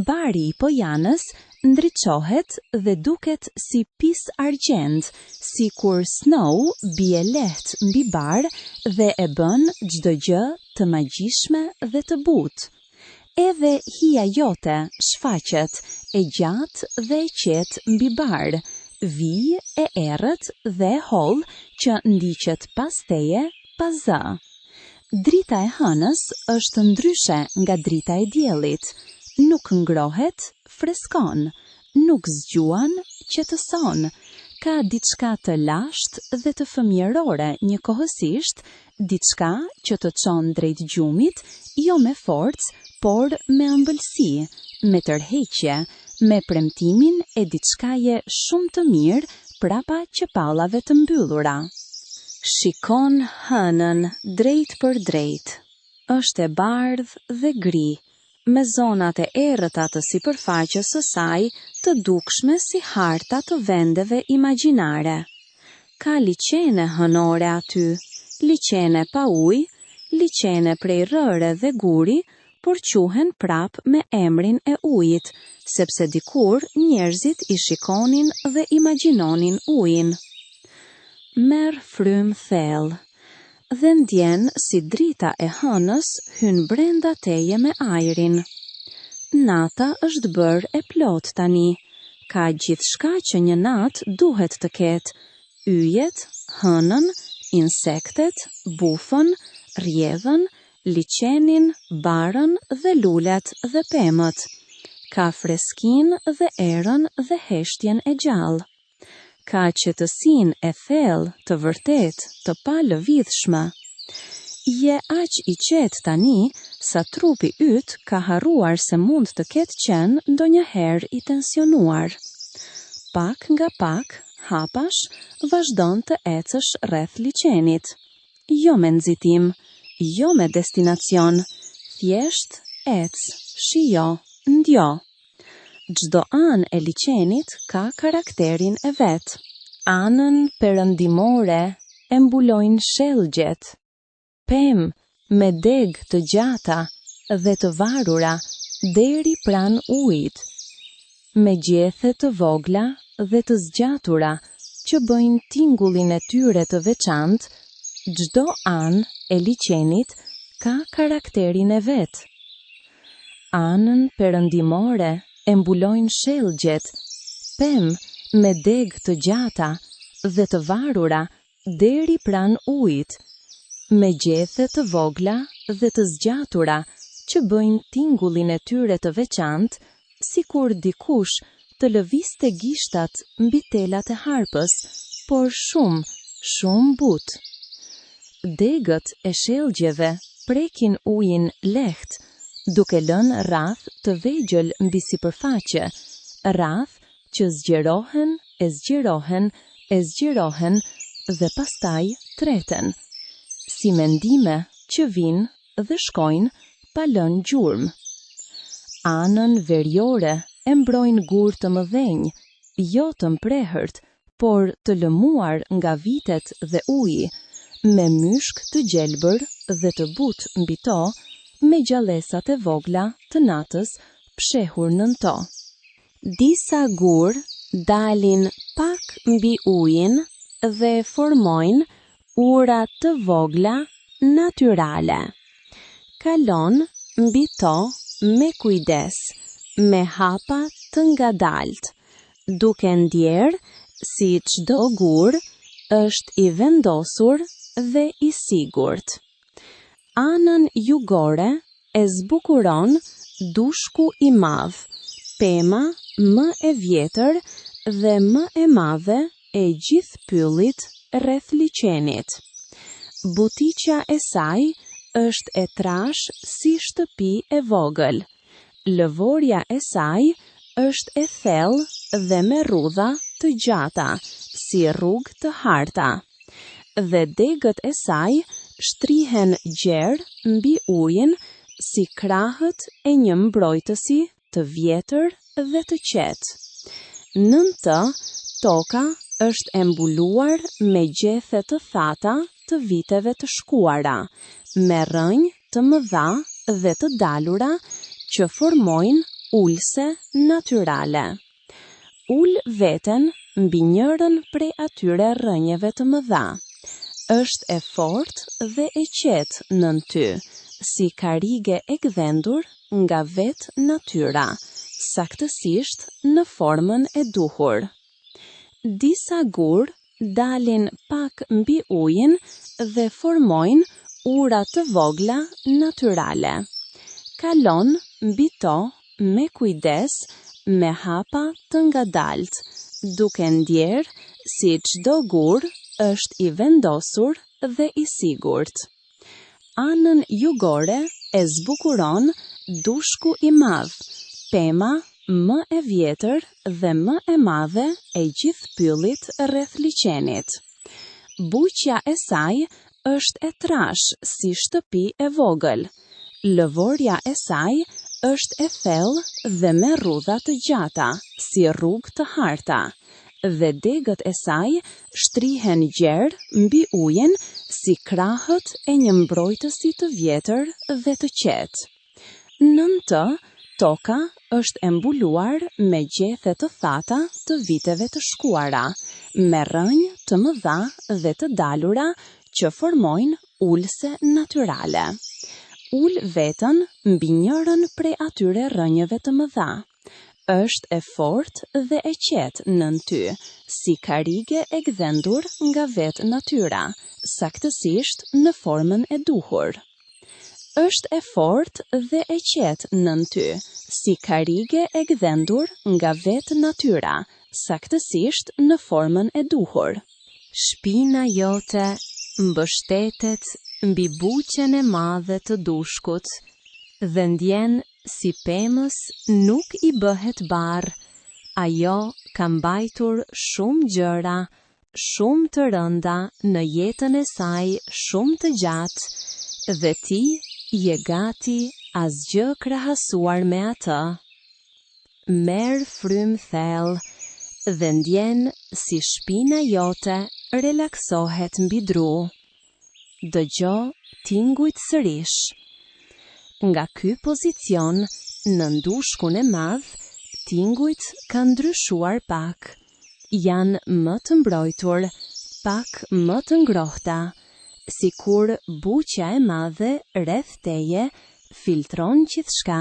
Bari i pojanës ndriçohet dhe duket si pis argjend, si kur snow bie lehtë mbi bar dhe e bën çdo gjë të magjishme dhe të butë. Edhe hija jote shfaqet e gjatë dhe e qetë mbi bar, vijë e errët dhe hollë që ndiqet pas teje pa zë. Drita e hënës është ndryshe nga drita e diellit. Nuk ngrohet, freskon, nuk zgjuan, qetëson. Ka diçka të lashtë dhe të fëmijërore njëkohësisht, diçka që të çon drejt gjumit, jo me forcë, por me ëmbëlsi, me tërheqje, me premtimin e diçkaje shumë të mirë prapa qepallave të mbyllura. Shikon hënën drejt për drejt. Është e bardhë dhe gri, me zonat e errëta të sipërfaqes së saj të dukshme si harta të vendeve imagjinare. Ka liqene hënore aty, liqene pa ujë, liqene prej rëre dhe guri, por quhen prap me emrin e ujit, sepse dikur njerëzit i shikonin dhe imagjinonin ujin. Merr frym thellë dhe ndjen si drita e hënës hyn brenda teje me ajrin. Nata është bërë e plot tani. Ka gjithçka që një natë duhet të ketë: yjet, hënën, insektet, bufën, rjedhën, liqenin, barën dhe lulet dhe pemët. Ka freskinë dhe erën dhe heshtjen e gjallë. Ka qetësinë e thellë, të vërtetë, të pa lëvizshme. Je aq i qetë tani sa trupi yt ka harruar se mund të ketë qenë ndonjëherë i tensionuar. Pak nga pak, hapash, vazhdon të ecësh rreth liqenit. Jo me nxitim, jo me destinacion, thjesht ec, shijo, ndjo. Çdo anë e liqenit ka karakterin e vet. Anën perëndimore e mbulojnë shellgjet. pemë me degë të gjata dhe të varura deri pran ujit, me gjethe të vogla dhe të zgjatura që bëjnë tingullin e tyre të veçantë. Çdo anë e liçenit ka karakterin e vet. Anën perëndimore e mbulojnë shellgjet, pemë me degë të gjata dhe të varura deri pran ujit, me gjethe të vogla dhe të zgjatura që bëjnë tingullin e tyre të veçantë, sikur dikush të lëviste gishtat mbi telat e harpës, por shumë butë. Degët e shellgjeve prekin ujin lehtë, duke lënë rrath të vegjël mbi sipërfaqe, rrath që zgjerohen dhe pastaj treten, si mendime që vinë dhe shkojnë pa lënë gjurmë. Anën veriore e mbrojnë gur të mëdhenj, jo të mprehërt, por të lëmuar nga vitet dhe uji, me myshk të gjelbër dhe të butë mbi to, me gjallësat e vogla të natës pshehur nën to. Disa gur dalin pak mbi ujin dhe formojnë ura të vogla natyrale. Kalon mbi to me kujdes, me hapa të ngadalt, duke ndjerë si çdo gur është i vendosur dhe i sigurt. Anën jugore e zbukuron dushku i madh, pema më e vjetër dhe më e madhe e gjithë pyllit rreth liçenit. Butiqja e saj është e trash si shtëpi e vogël. Lëvorja e saj është e thellë dhe me rrudha të gjata, si rrugë të harta. Dhe degët e saj shtrihen gjerë mbi ujin si krahët e një mbrojtësi të vjetër dhe të qetë. Nën të, toka është e mbuluar me gjethe të thata të viteve të shkuara, me rrënjë të mëdha dhe të dalura që formojnë ulse natyrale. Ul veten mbi njërën prej atyre rrënjeve të mëdha. Është e fortë dhe e qetë nën ty, si karige e gdhendur nga vetë natyra, saktësisht në formën e duhur. Disa gur dalin pak mbi ujin dhe formojnë ura të vogla natyrale. Kalon mbi to me kujdes, me hapa të ngadalt, duke ndjerë si çdo gur është i vendosur dhe i sigurt. Anën jugore e zbukuron dushku i madh, pema më e vjetër dhe më e madhe e gjithë pyllit rreth liçenit. Buqja e saj është e trash si shtëpi e vogël. Lëvorja e saj është e thellë dhe me rrudha të gjata, si rrugë të harta. Dhe degët e saj shtrihen gjerë mbi ujin si krahët e një mbrojtësi të vjetër dhe të qetë. Nën të, toka është e mbuluar me gjethe të thata të viteve të shkuara, me rrënjë të mëdha dhe të dalura që formojnë ulse natyrale. Ul vetën mbi njërën prej atyre rrënjëve të mëdha. Është e fortë dhe e qetë nën ty, si karige e gdhendur nga vetë natyra, saktësisht në formën e duhur. Është e fortë dhe e qetë nën ty, si karige e gdhendur nga vetë natyra, saktësisht në formën e duhur. Shpina jote mbështetet mbi buqen e madhe të dushkut dhe ndjen si pemës nuk i bëhet barë, ajo ka mbajtur shumë gjëra, shumë të rënda në jetën e saj shumë të gjatë, dhe ti je gati asgjë krahasuar me atë. Merë frymë thellë dhe ndjen si shpina jote relaksohet mbi dru. Dëgjo tingujt sërish. Nga ky pozicion, në ndushkun e madh, tingujt kanë ndryshuar pak. Janë më të mbrojtur, pak më të ngrohta, sikur buqja e madhe rreth teje filtron gjithçka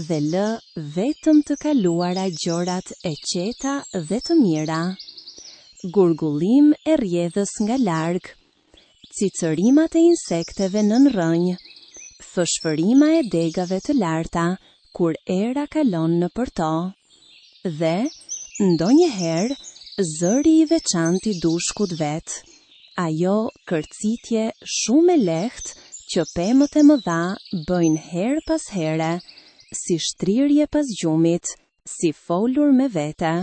dhe lë vetëm të kaluara gjërat e qeta dhe të mira. Gurgullim e rrjedhës nga larg, cicërimat e insekteve nën rrënj, fshfërima e degave të larta kur era kalon nëpër to, dhe ndonjëherë zëri i veçantë i dushkut vet, ajo kërcitje shumë e lehtë që pemët e mëdha bëjnë her pas here, si shtrirje pas gjumit, si folur me vete.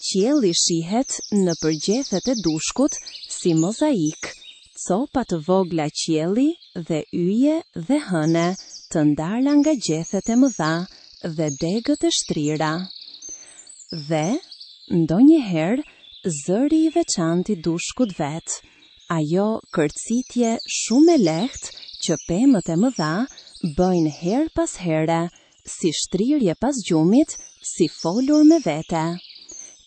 Qielli shihet në përgjethet e dushkut si mozaik, copa të vogla qielli dhe yje dhe hëne të ndarla nga gjethet e mëdha dhe degët e shtrira. Dhe, ndonjëherë, zëri i veçantë i dushkut vet, ajo kërcitje shumë e lehtë që pemët e mëdha bëjnë her pas here, si shtrirje pas gjumit, si folur me vete.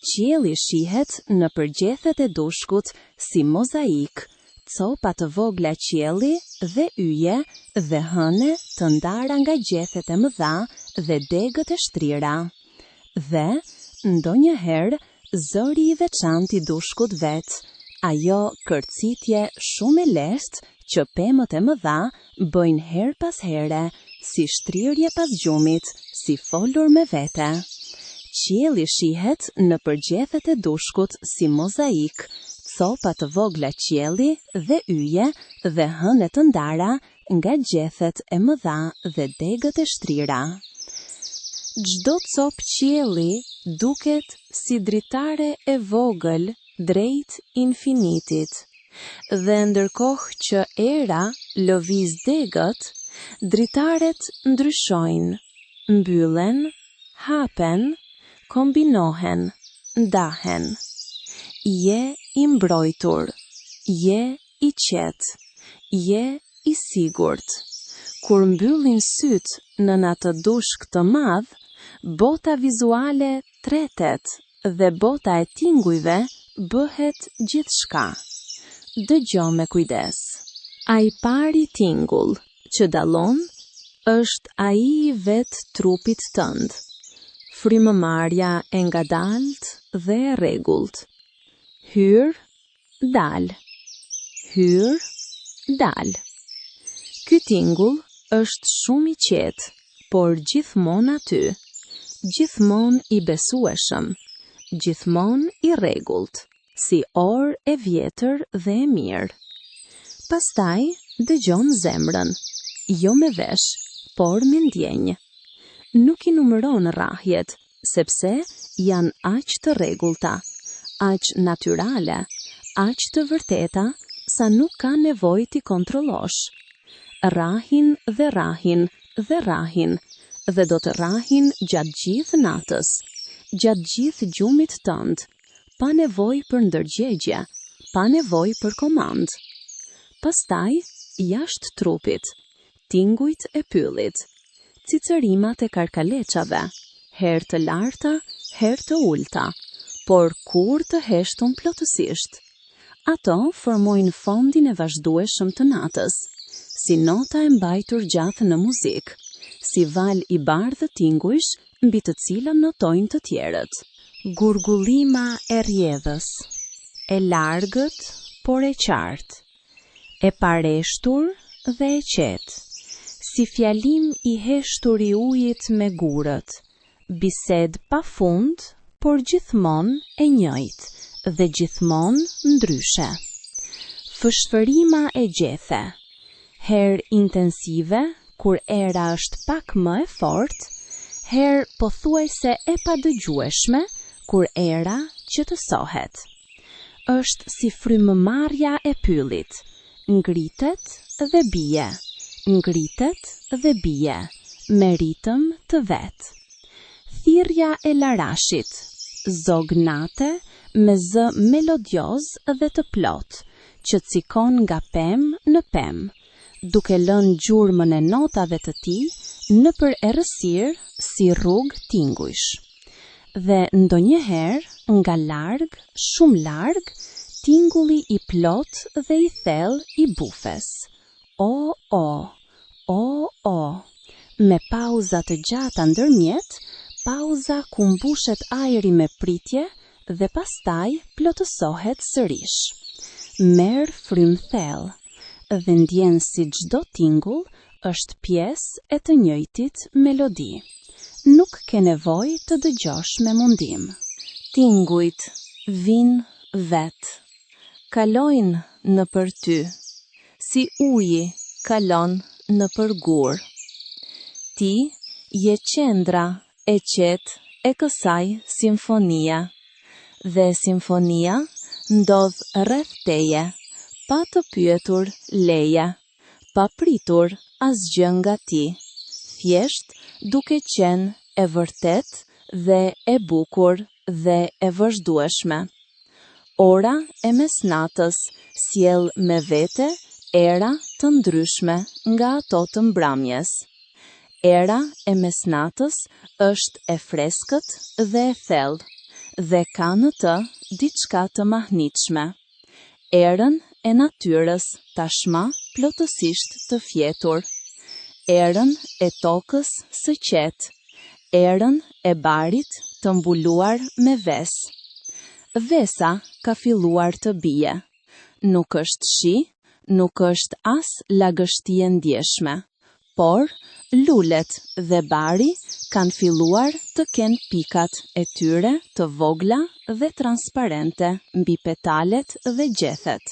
Qielli shihet në përgjethet e dushkut si mozaik, copa të vogla qielli dhe yje dhe hëne të ndara nga gjethet e mëdha dhe degët e shtrira. Dhe, ndonjëherë, zëri i veçantë i dushkut vet, ajo kërcitje shumë e lehtë që pemët e mëdha bëjnë her pas here, si shtrirje pas gjumit, si folur me vete. Qielli shihet në përgjethet e dushkut si mozaik, copa të vogla qielli dhe yje dhe hëne të ndara nga gjethet e mëdha dhe degët e shtrira. Çdo copë qielli duket si dritare e vogël drejt infinitit, dhe ndërkohë që era lëviz degët, dritaret ndryshojnë, mbyllen, hapen, kombinohen, ndahen. Je i mbrojtur, je i qetë, je i sigurt. Kur mbyllin sytë në atë dushk të madh, bota vizuale tretet dhe bota e tingujve bëhet gjithçka. Dëgjo me kujdes. Ai pari tingull që dallon është ai i vet trupit tënd. Frymëmarrja e ngadalt dhe e rregullt. Hyr, dal. Hyr, dal. Ky tingull është shumë i qetë, por gjithmonë aty, gjithmonë i besueshëm, gjithmonë i rregullt, si orë e vjetër dhe e mirë. Pastaj dëgjon zemrën, jo me vesh, por me ndjenjë. Nuk i numëron rrahjet, sepse janë aq të rregullta, aq natyrale, aq të vërteta, sa nuk ka nevojë t'i kontrollosh. Rrahin dhe rrahin dhe rrahin, dhe do të rrahin gjatë gjithë natës, gjatë gjithë gjumit tënd, pa nevojë për ndërgjegje, pa nevojë për komand. Pastaj, jashtë trupit, tingujt e pyllit, cicërimat e karkaleçave, herë të larta, herë të ulta, por kur të heshtun plotësisht. Ato formojnë fondin e vazhdueshëm të natës, si nota e mbajtur gjatë në muzikë, si val i bardhë tingujsh mbi të cilën notojnë të tjerët. Gurgullima e rrjedhës, e largët, por e qartë, e pareshtur dhe e qetë, si fjalim i heshtur i ujit me gurët, bised pa fund, por gjithmonë e njëjtë dhe gjithmonë ndryshe. Fshfërima e gjethe, herë intensive, kur era është pak më e fortë, herë pothuajse e padëgjueshme, kur era qetësohet. Është si frymëmarrja e pyllit, ngritet dhe bie, ngritet dhe bie, me ritëm të vet. Thirrja e larashit, zognate me zë melodioz dhe të plot, që cikon nga pemë në pemë, duke lënë gjurmën e notave të tij nëpër errësirë si rrugë tingujsh. Dhe ndonjëherë nga larg, shumë larg, tingulli i plot dhe i thellë i bufes. O, me pauza të gjata ndërmjet, pauza ku mbushet ajri me pritje dhe pastaj plotësohet sërish. Merr frymë thellë dhe ndjen si çdo tingull është pjesë e të njëjtit melodi. Nuk ke nevojë të dëgjosh me mundim. Tingujt vinë vet, kalojnë nëpër ty, si uji kalon nëpër gur. Ti je qendra e qetë e kësaj simfonia, dhe simfonia ndodh rreth teje, pa të pyetur leje, pa pritur asgjë nga ti, thjesht duke qenë e vërtet dhe e bukur dhe e vazhdueshme. Ora e mesnatës sjell me vete era të ndryshme nga ato të mbrëmjes. Era e mesnatës është e freskët dhe e thellë dhe ka në të diçka të mahnitshme. Erën e natyrës tashmë plotësisht të fjetur. Erën e tokës së qetë. Erën e barit të mbuluar me vesë. Vesa ka filluar të bie. Nuk është shi, nuk është as lagështi e ndjeshme, por lulet dhe bari kanë filluar të kenë pikat e tyre të vogla dhe transparente mbi petalet dhe gjethet.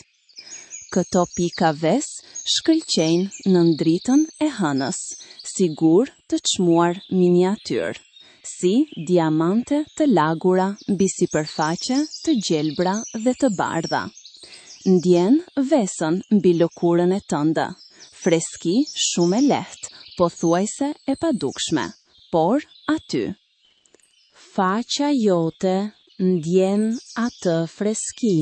Këto pika ves shkëlqejnë në dritën e hënës, si gur të çmuar miniatyr, si diamante të lagura mbi sipërfaqe të gjelbra dhe të bardha. Ndjen vesën mbi lëkurën e tënde, freski shumë e lehtë, pothuajse e padukshme, por aty. Faqa jote ndjen atë freski.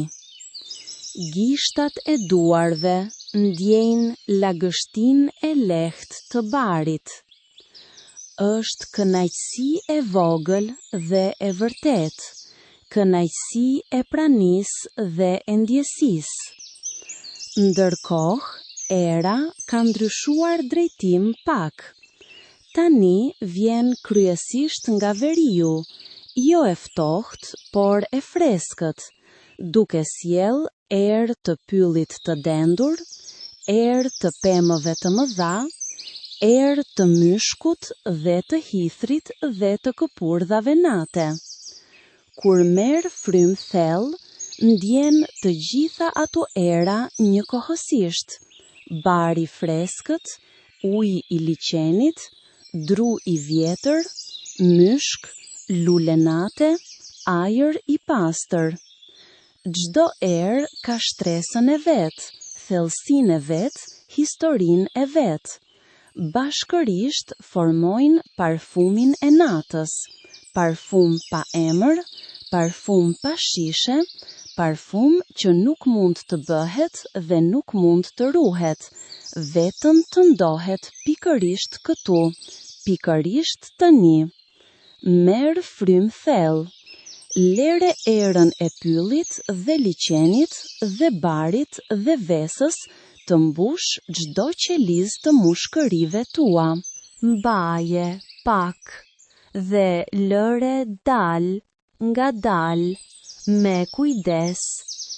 Gishtat e duarve ndjejnë lagështinë e lehtë të barit. Është kënaqësi e vogël dhe e vërtet, kënaqësi e pranisë dhe e ndjesisë. Ndërkohë, era ka ndryshuar drejtim pak. Tani vjen kryesisht nga veriu, jo e ftohtë, por e freskët, duke sjell erë të pyllit të dendur, erë të pemëve të mëdha, erë të myshkut dhe të hithrit dhe të këpurdhave nate. Kur merr frymë thellë, ndjen të gjitha ato era njëkohësisht: bari freskët, uji i liçenit, dru i vjetër, myshk, lule nate, ajër i pastër. Çdo erë ka shtresën e vet, thellësinë e vet, historinë e vet. Bashkërisht formojnë parfumin e natës, parfum pa emër, parfum pa shishe, parfum që nuk mund të bëhet dhe nuk mund të ruhet, vetëm të ndohet pikërisht këtu, pikërisht tani. Merr frymë thellë, lere erën e pyllit dhe liçenit dhe barit dhe vesës të mbush çdo qelizë të mushkërive tua. Mbaje pak dhe lëre dal nga dal, me kujdes,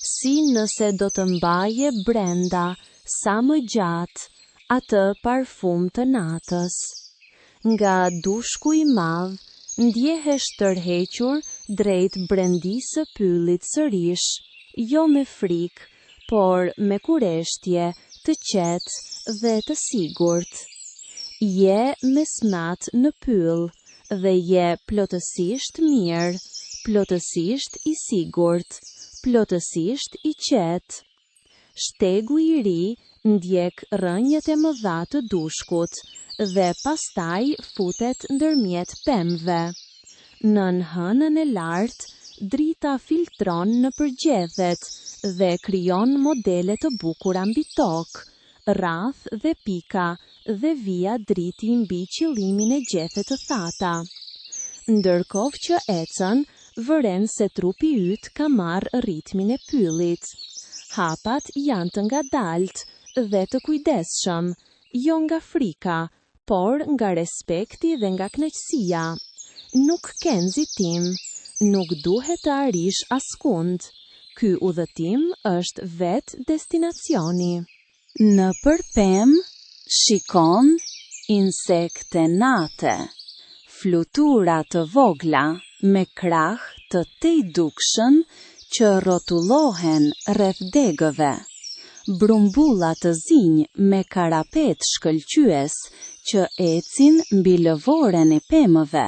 si nëse do të mbaje brenda sa më gjatë atë parfum të natës. Nga dushku i madh ndjehesh tërhequr drejt brendisë së pyllit sërish, jo me frikë, por me kureshtje, të qetë dhe të sigurt. Je mesnat në pyll dhe je plotësisht mirë, plotësisht i sigurt, plotësisht i qetë. Shtegu i ri ndjek rrënjët e mëdha të dushkut dhe pastaj futet ndërmjet pemëve. Nën hënën e lartë, drita filtron në përgjethet dhe krijon modele të bukura mbi tokë, rrath dhe pika dhe vija driti mbi qëllimin e gjethe të thata. Ndërkohë që ecën, vëren se trupi yt ka marrë ritmin e pyllit. Hapat janë të ngadalt dhe të kujdesshëm, jo nga frika, por nga respekti dhe nga kënaqësia. Nuk ke nxitim, nuk duhet të arish askund. Ky udhëtim është vetë destinacioni. Në përpemë, shikon insekte nate, flutura të vogla me krah të tejdukshëm që rrotullohen rreth degëve, brumbulla të zinj me karapet shkëlqyes që ecin mbi lëvoren e pemëve,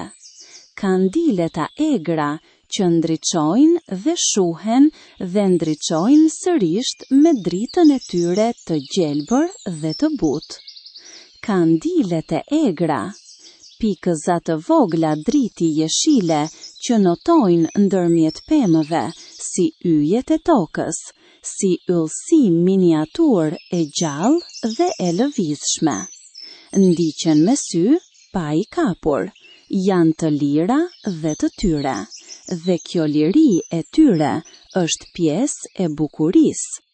kandileta egra që ndriçojnë dhe shuhen dhe ndriçojnë sërish me dritën e tyre të gjelbër dhe të butë. Kandilet e egra, pikëza të vogla driti jeshile që notojnë ndërmjet pemëve si yjet e tokës, si yllësi miniatur e gjallë dhe e lëvizshme. Ndiqen me sy pa i kapur, janë të lira dhe të tyre, dhe kjo liri e tyre është pjesë e bukurisë.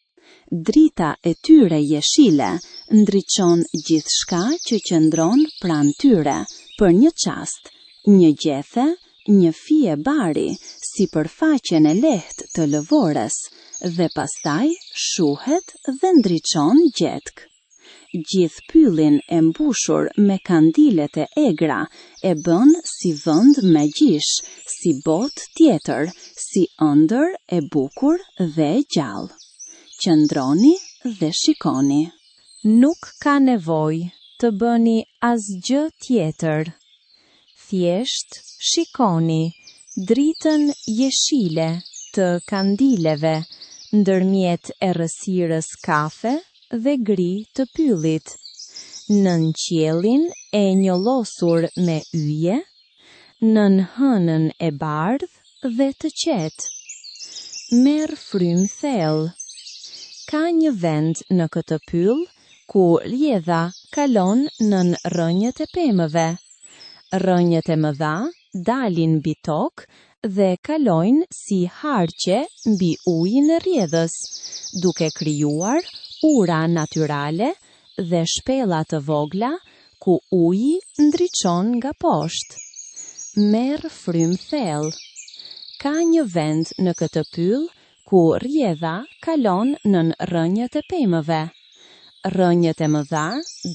Drita e tyre jeshile ndriçon gjithçka që qëndron pranë tyre për një çast, një gjethe, një fije bari, sipërfaqen e lehtë të lëvorës, dhe pastaj shuhet dhe ndriçon gjetkë. Gjithë pyllin e mbushur me kandilet e egra e bën si vend magjish, si botë tjetër, si ëndër e bukur dhe e gjallë. Qëndroni dhe shikoni. Nuk ka nevojë të bëni asgjë tjetër. Thjesht shikoni dritën jeshile të kandileve ndërmjet errësirës kafe dhe gri të pyllit, nën qiellin e njollosur me yje, nën hënën e bardhë dhe të qetë. Merr frymë thellë. Ka një vend në këtë pyll ku rjedha kalon nën rrënjët e pemëve. Rrënjët e mëdha dalin mbi tokë dhe kalojnë si harqe mbi ujin e rjedhës, duke krijuar ura natyrale dhe shpella të vogla ku uji ndriçon nga poshtë. Merr frymë thellë. Ka një vend në këtë pyll ku rjedha kalon nën rrënjët e pemëve. Rrënjët e mëdha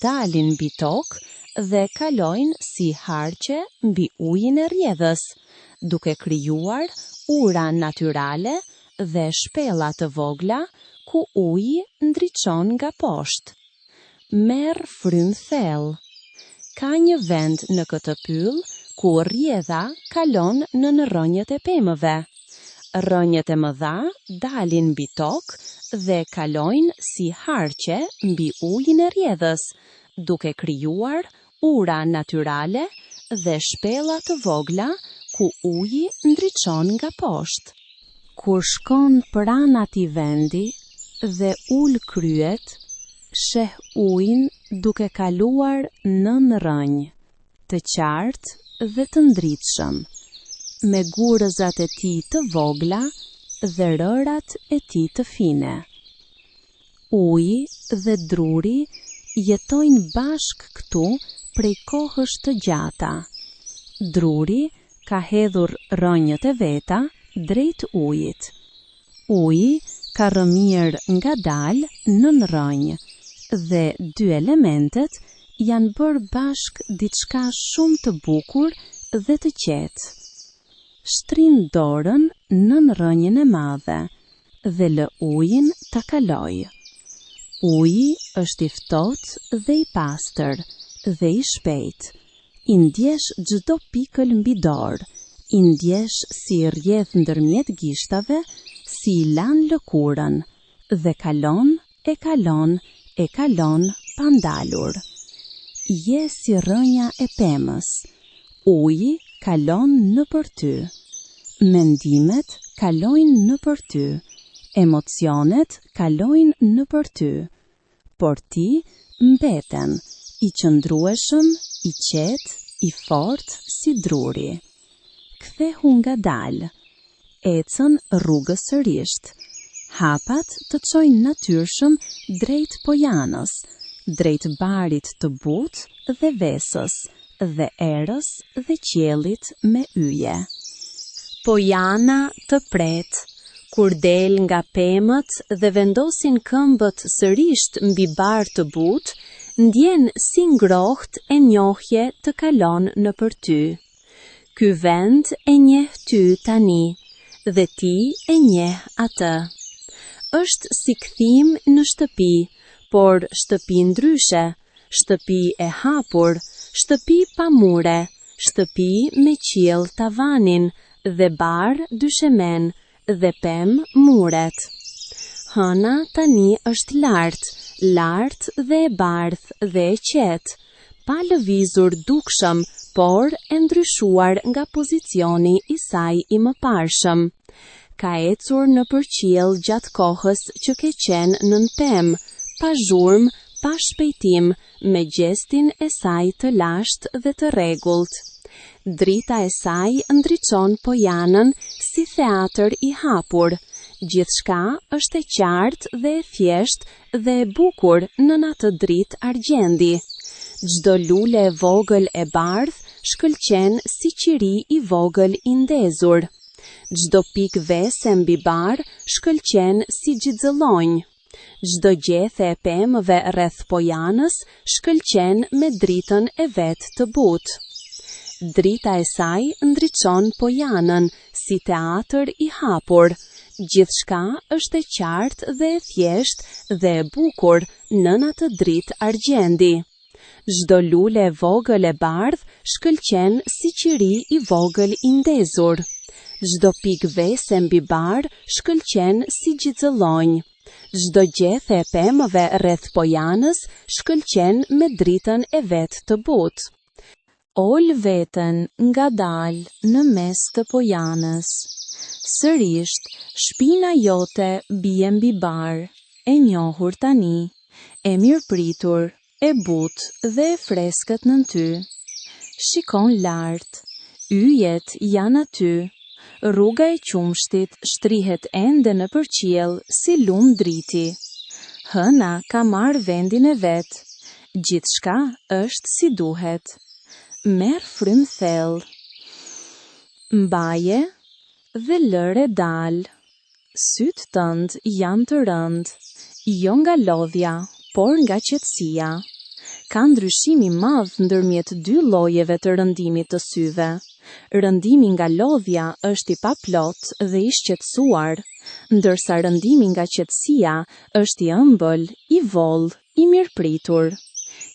dalin mbi tokë dhe kalojnë si harqe mbi ujin e rjedhës, duke krijuar ura natyrale dhe shpella të vogla ku uji ndriçon nga poshtë. Merr frymë thellë. Ka një vend në këtë pyll ku rjedha kalon nën rrënjët e pemëve. Rrënjët e mëdha dalin mbi tokë dhe kalojnë si harqe mbi ujin e rjedhës, duke krijuar ura natyrale dhe shpella të vogla ku uji ndriçon nga poshtë. Kur shkon pranë atij vendi dhe ul kryet, sheh ujin duke kaluar nën rrënjë, të qartë dhe të ndritshëm, me gurëzat e tij të vogla dhe rërat e tij të fine. Uji dhe druri jetojnë bashk këtu prej kohësh të gjata. Druri ka hedhur rrënjët e veta drejt ujit. Uji ka rrëmir ngadalë nën rrënjë dhe dy elementet janë bërë bashk diçka shumë të bukur dhe të qetë. Shtrin dorën nën rrënjën e madhe dhe lë ujin ta kalojë. Uji është i ftohtë dhe i pastër dhe i shpejtë. I ndjesh çdo pikël mbi dorë, i ndjesh si rrjedh ndërmjet gishtave, si lan lëkurën, dhe kalon pa ndalur. Je si rrënja e pemës. Uji kalon nëpër ty. Mendimet kalojnë nëpër ty. Emocionet kalojnë nëpër ty. por ti mbeten, i qëndrueshëm, i qetë, i fortë si druri. Kthehu ngadalë, ecën rrugës sërisht. Hapat të çojnë natyrshëm drejt Pojanës, drejt barit të butë dhe vesës, dhe erës dhe qiellit me yje. Pojana të pret, kur del nga pemët dhe vendosin këmbët sërisht mbi bar të butë, ndjen si ngrohtë e njohje të kalon nëpër ty. Ky vend e njeh ty tani, dhe ti e njeh atë. Është si kthim në shtëpi, por shtëpi ndryshe, shtëpi e hapur, shtëpi pa mure, shtëpi me qiell tavanin dhe bar dyshemen dhe pem muret. Hëna tani është lart dhe e bardhë dhe e qetë, pa lëvizur dukshëm, por e ndryshuar nga pozicioni i saj i mëparshëm. Ka ecur në përqiell gjatë kohës që ke qenë nën pemë, pa zhurmë, pa shpejtim, me gjestin e saj të lashtë dhe të rregullt. Drita e saj ndriçon Pojanën si theatër i hapur. Gjithçka është e qartë dhe e thjeshtë dhe e bukur nën atë dritë argjendi. Çdo lule e vogël e bardhë shkëlqen si qiri i vogël i ndezur. Çdo pikë vese mbi bar shkëlqen si xhixëllonj. Çdo gjethe e pemëve rreth Pojanës shkëlqen me dritën e vet të butë. Drita e saj ndriçon Pojanën si teatër i hapur. Gjithçka është e qartë dhe e thjeshtë dhe e bukur nën atë dritë argjendi. Çdo lule e vogël e bardhë shkëlqen si qiri i vogël i ndezur. Çdo pikë vese mbi bar shkëlqen si xhixëllonj. Çdo gjethe e pemëve rreth Pojanës shkëlqen me dritën e vet të butë. Ol veten ngadalë në mes të Pojanës. Sërisht, shpina jote bie mbi bar, e njohur tani, e mirëpritur, e butë dhe e freskët nën ty. Shikon lart, yjet janë aty, rruga e qumshtit shtrihet ende në përqiell si lum driti. Hëna ka marrë vendin e vet, gjithçka është si duhet. Merr frym thellë, mbaje dhe lëre dal. Sytë tënd janë të rënd, jo nga lodhja, por nga qetësia. Ka ndryshim i madh ndërmjet dy llojeve të rëndimit të syve. Rëndimi nga lodhja është i paplot dhe i shqetësuar, ndërsa rëndimi nga qetësia është i ëmbël, i voll, i mirëpritur.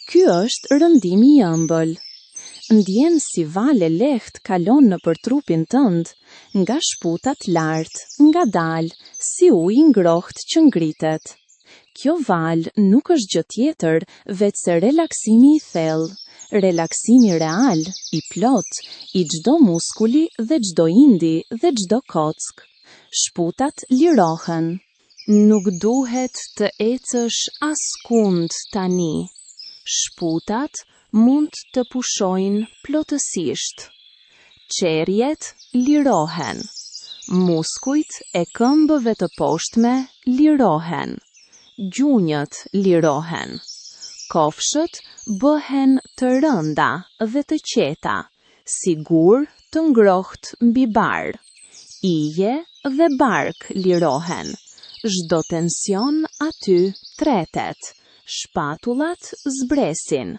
Ky është rëndimi i ëmbël. Ndjen si vale lehtë kalon nëpër trupin tënd, nga shputat lart, ngadalë, si ujë i ngrohtë që ngritet. Kjo valë nuk është gjë tjetër veçse relaksimi i thellë, relaksimi real, i plot, i çdo muskuli dhe çdo indi dhe çdo kock. Shputat lirohen. Nuk duhet të ecësh askund tani. Shputat mund të pushojnë plotësisht. Qerjet lirohen. Muskujt e këmbëve të poshtme lirohen. Gjunjët lirohen. Kofshët bëhen të rënda dhe të qeta, si gur të ngrohtë mbi bar. Ije dhe bark lirohen. Çdo tension aty tretet. Shpatullat zbresin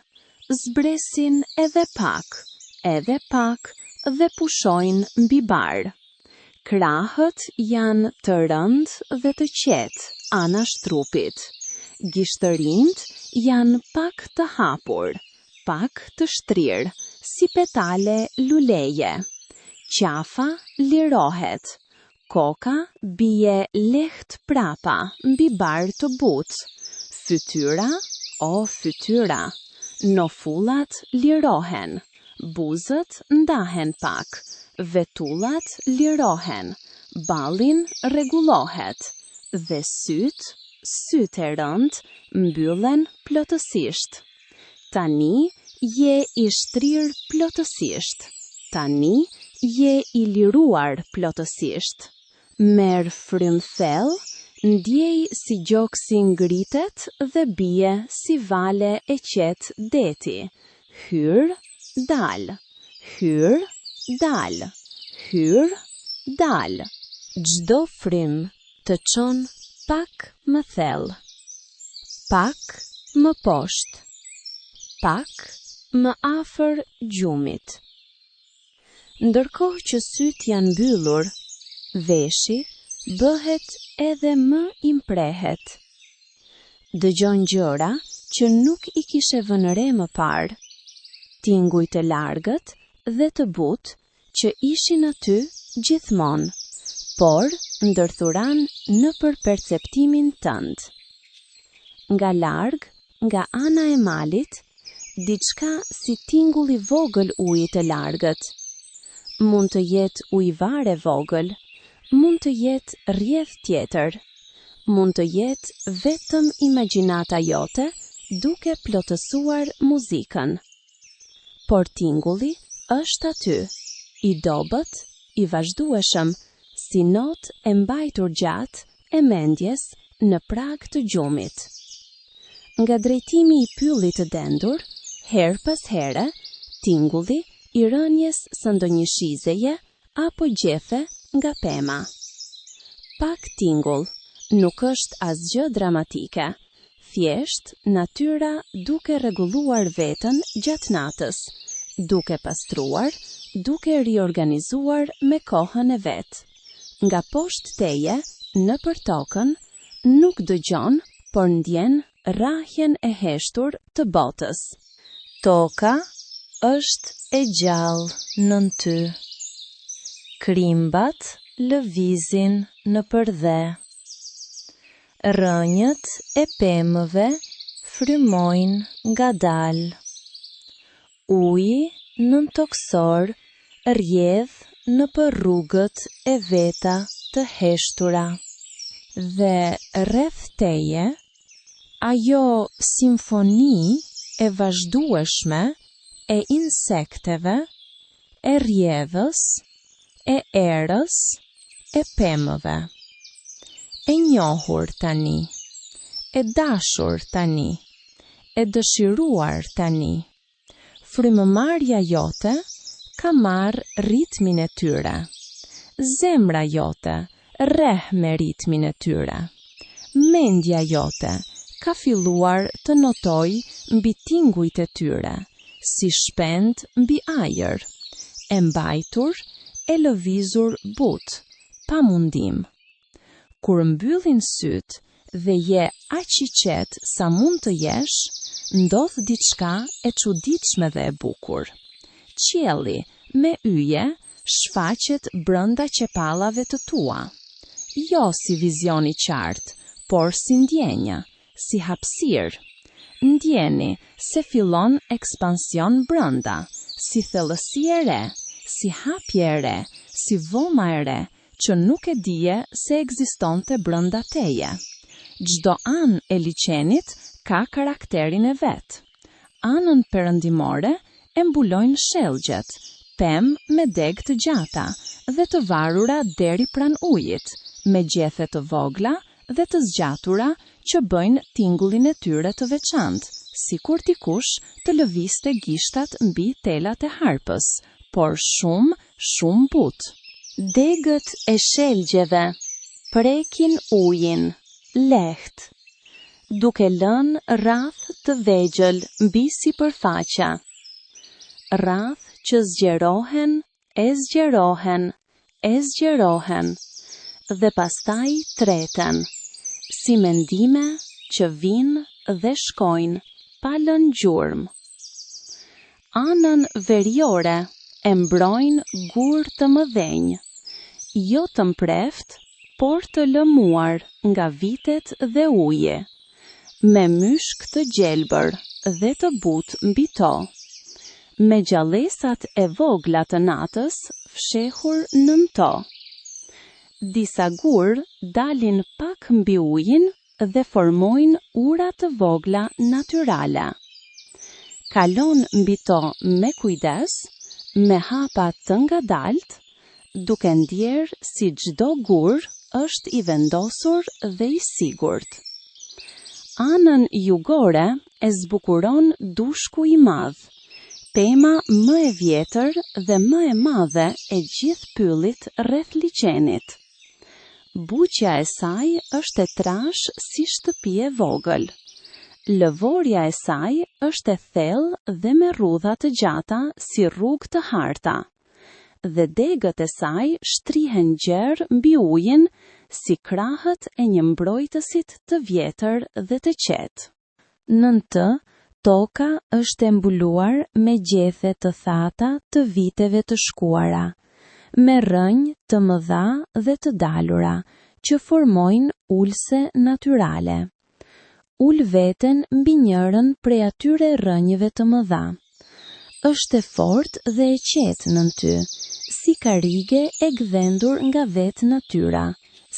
edhe pak dhe pushojnë mbi bar. Krahët janë të rëndë dhe të qetë anash trupit. Gishtërinjt janë pak të hapur, pak të shtrirë, si petale luleje. Qafa lirohet. Koka bie lehtë prapa mbi bar të butë. Fytyra, o fytyra, nofullat lirohen, buzët ndahen pak, vetullat lirohen, ballin rregullohet, dhe sytë e rëndë mbyllen plotësisht. Tani je i shtrirë plotësisht. Tani je i liruar plotësisht. Merr frymë thellë, ndjej si gjoksi ngritet dhe bie si vale e qetë deti. Hyr, dal, hyr, dal, hyr, dal. Çdo frymë të çon pak më thellë, pak më poshtë, pak më afër gjumit. Ndërkohë që sytë janë mbyllur, veshi bëhet edhe më imprehet. Dëgjon gjëra që nuk i kishe vënë re më parë. Tinguj të largët dhe të butë që ishin aty gjithmonë, por ndërthuran nëpër perceptimin tënd. Nga larg, nga ana e malit, diçka si tingull i vogël uji të largët. Mund të jetë ujëvare vogël, mund të jetë rrjedh tjetër, mund të jetë vetëm imagjinata jote duke plotësuar muzikën. Por tingulli është aty, i dobët, i vazhdueshëm, si not e mbajtur gjatë e mendjes në prag të gjumit. Nga drejtimi i pyllit të dendur, her pas here, tingulli i rënjes së ndonjë shizeje apo gjefe nga pema. Pak tingull, nuk është asgjë dramatike, thjesht natyra duke rregulluar veten gjatë natës, duke pastruar, duke riorganizuar me kohën e vet. Nga poshtë teje, nëpër tokën, nuk dëgjon, por ndjen rrahjen e heshtur të botës. Toka është e gjallë nën ty. Krimbat lëvizin nëpër dhe. Rrënjët e pemëve frymojnë ngadalë. Uji nën toksor rrjedh nëpër rrugët e veta të heshtura. Dhe rreth teje, ajo simfoni e vazhdueshme e insekteve, e rrjedhës, e erës, e pemëve. E njohur tani, e dashur tani, e dëshiruar tani. Frymëmarrja jote ka marrë ritmin e tyre. Zemra jote rreh me ritmin e tyre. Mendja jote ka filluar të notoj mbi tingujt e tyre, si shpend mbi ajër, e mbajtur e lëvizur but, pa mundim. Kur mbyllin syt dhe je aq i qetë sa mund të jesh, ndodh diçka e çuditshme dhe e bukur. Qielli me yje shfaqet brenda qepallave të tua. Jo si vizion i qartë, por si ndjenja, si hapësirë. Ndjeni se fillon ekspansion brenda, si thellësi e re, si hapje e re, si voma e re, që nuk e dije se ekzistonte brenda teje. Çdo anë e liçenit ka karakterin e vet. Anën perëndimore e mbulojnë shellgjet, pemë me degë të gjata dhe të varura deri pran ujit, me gjethe të vogla dhe të zgjatura që bëjnë tingullin e tyre të veçantë, sikur dikush të lëvizte gishtat mbi telat e harpës, por shumë butë. Degët e shellgjeve prekin ujin, lehtë, duke lënë rrath të vegjël mbi sipërfaqja. Rrath që zgjerohen, e zgjerohen, dhe pastaj treten, si mendime që vinë dhe shkojnë pa lënë gjurmë. Anën veriore e mbrojnë gur të mëdhenj, jo të mpreft, por të lëmuar nga vitet dhe uje, me myshk të gjelbër dhe të butë mbi to, me gjallësat e vogla të natës fshehur nën to. Disa gur dalin pak mbi ujin dhe formojnë ura të vogla natyrale. Kalon mbi to me kujdes, me hapa të ngadalt, duke ndjerë si çdo gur është i vendosur dhe i sigurt. Anën jugore e zbukuron dushku i madh, pema më e vjetër dhe më e madhe e gjithë pyllit rreth liçenit. Buqja e saj është e trash si shtëpi e vogël. Lëvorja e saj është e thellë dhe me rrudha të gjata si rrugë të harta, dhe degët e saj shtrihen gjerë mbi ujin si krahët e një mbrojtësit të vjetër dhe të qetë. Nën të, toka është e mbuluar me gjethe të thata të viteve të shkuara, me rrënjë të mëdha dhe të dalura, që formojnë ulse natyrale. Ul veten mbi njërën prej atyre rrënjëve të mëdha. Është e fortë dhe e qetë nën ty, si karige e gdhendur nga vetë natyra,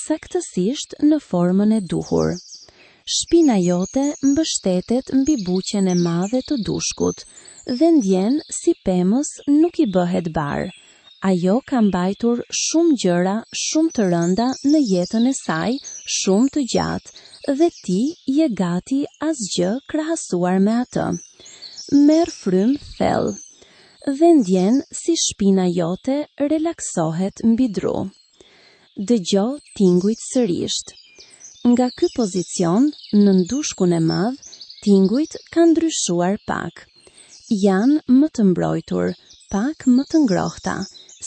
saktësisht në formën e duhur. Shpina jote mbështetet mbi buqen e madhe të dushkut dhe ndjen si pemës nuk i bëhet barë. Ajo ka mbajtur shumë gjëra shumë të rënda në jetën e saj, shumë të gjatë, dhe ti je gati asgjë krahasuar me atë. Merr frymë thellë dhe ndjen si shpina jote relaksohet mbi dru. Dëgjo tingujt sërisht. Nga ky pozicion, në ndushkun e madh, tingujt kanë ndryshuar pak. Janë më të mbrojtur, pak më të ngrohta,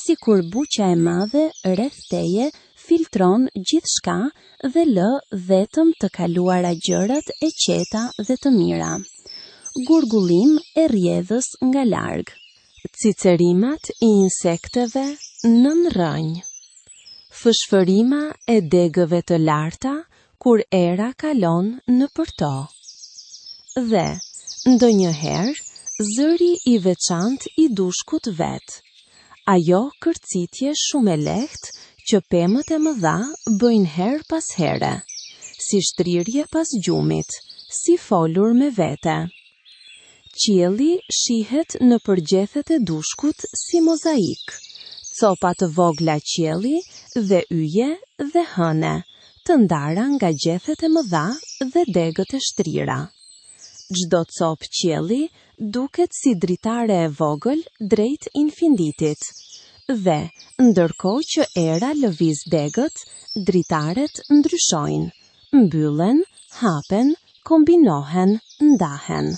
sikur buqja e madhe rreth teje filtron gjithçka dhe lë vetëm të kaluara gjërat e qeta dhe të mira. Gurgullim e rrjedhës nga larg. Cicerimat i insekteve nën rrënjë. Fshfërima e degëve të larta kur era kalon nëpër to. Dhe ndonjëherë zëri i veçantë i dushkut vet. Ajo kërcitje shumë e lehtë që pemët e mëdha bëjnë herë pas here, si shtrirje pas gjumit, si folur me vete. Qielli shihet në përgjethet e dushkut si mozaik, copa të vogla qielli dhe yje dhe hëne, të ndara nga gjethet e mëdha dhe degët e shtrira. Çdo copë qielli duket si dritare e vogël drejt infinditit, dhe ndërkohë që era lëviz degët, dritaret ndryshojnë, mbyllen, hapen, kombinohen, ndahen.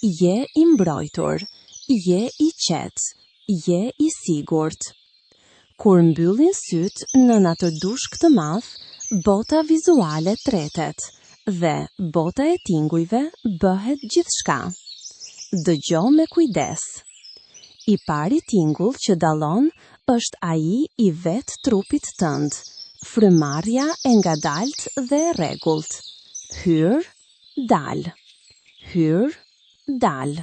Je i mbrojtur, je i qetë, je i sigurt. Kur mbyllin syt në atë dushk të madh, bota vizuale tretet dhe bota e tingujve bëhet gjithçka. Dëgjo me kujdes. I pari tingull që dallon është ai i vet trupit tënd, frymarrja e ngadalt dhe e rregullt. Hyr, dal. Hyr, dal.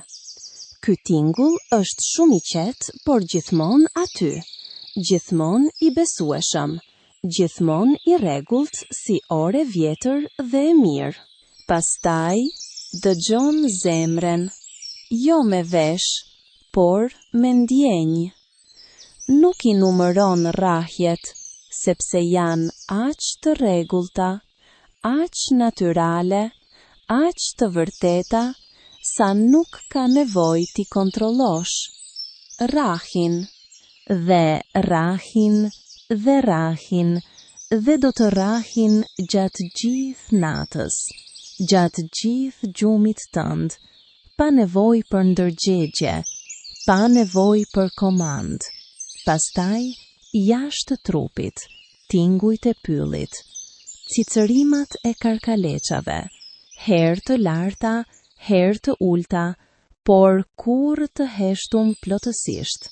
Ky tingull është shumë i qetë, por gjithmonë aty. Gjithmonë i besueshëm, gjithmonë i rregullt si orë vjetër dhe e mirë. Pastaj dëgjon zemrën, jo me vesh, por me ndjenjë. Nuk i numëron rrahjet, sepse janë aq të rregullta, aq natyrale, aq të vërteta, sa nuk ka nevojë ti kontrollosh. Rrahin, dhe rrahin, dhe rrahin, dhe do të rrahin gjatë gjithë natës, gjatë gjithë gjumit tënd, pa nevojë për ndërgjegje, pa nevojë për komand. Pastaj, jashtë trupit, tingujt e pyllit, cicërimat e karkaleçave, herë të larta, herë të ulta, por kurrë të heshtum plotësisht.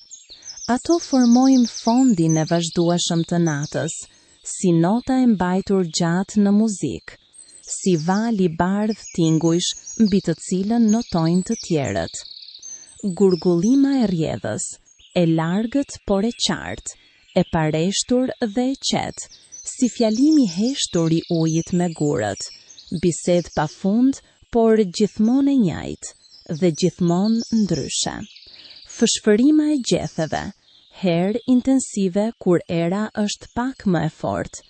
Ato formojnë fondin e vazhdueshëm të natës, si nota e mbajtur gjatë në muzikë, si val i bardh tingujsh mbi të cilën notojnë të tjerët. Gurgullima e rrjedhës, e largët por e qartë, e pareshtur dhe e qetë, si fjalimi heshtur I ujit me gurët, bisedë pafund, por gjithmonë e njëjtë dhe gjithmonë ndryshe. Fshfërima e gjetheve, herë intensive kur era është pak më e fortë,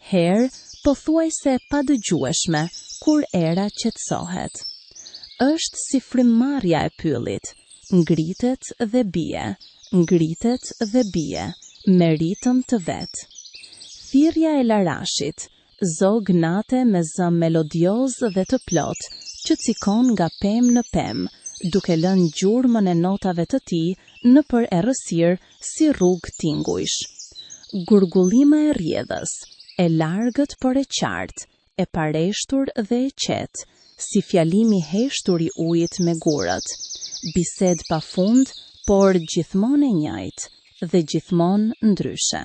herë pothuajse pa dëgjueshme kur era qetësohet. Është si frymëmarrja e pyllit, ngritet dhe bie, me ritëm të vet. Thirrja e larashit, zog nate me zëm melodioz dhe të plot, që cikon nga pemë në pemë, duke lënë gjurmën e notave të tij nëpër errësirë si rrugë tingujsh. Gurgullima e rrjedhës, e largët por e qartë, e pareshtur dhe e qetë, si fjalimi heshtur I ujit me gurët, bisedë pafund, por gjithmonë e njëjtë dhe gjithmonë ndryshe.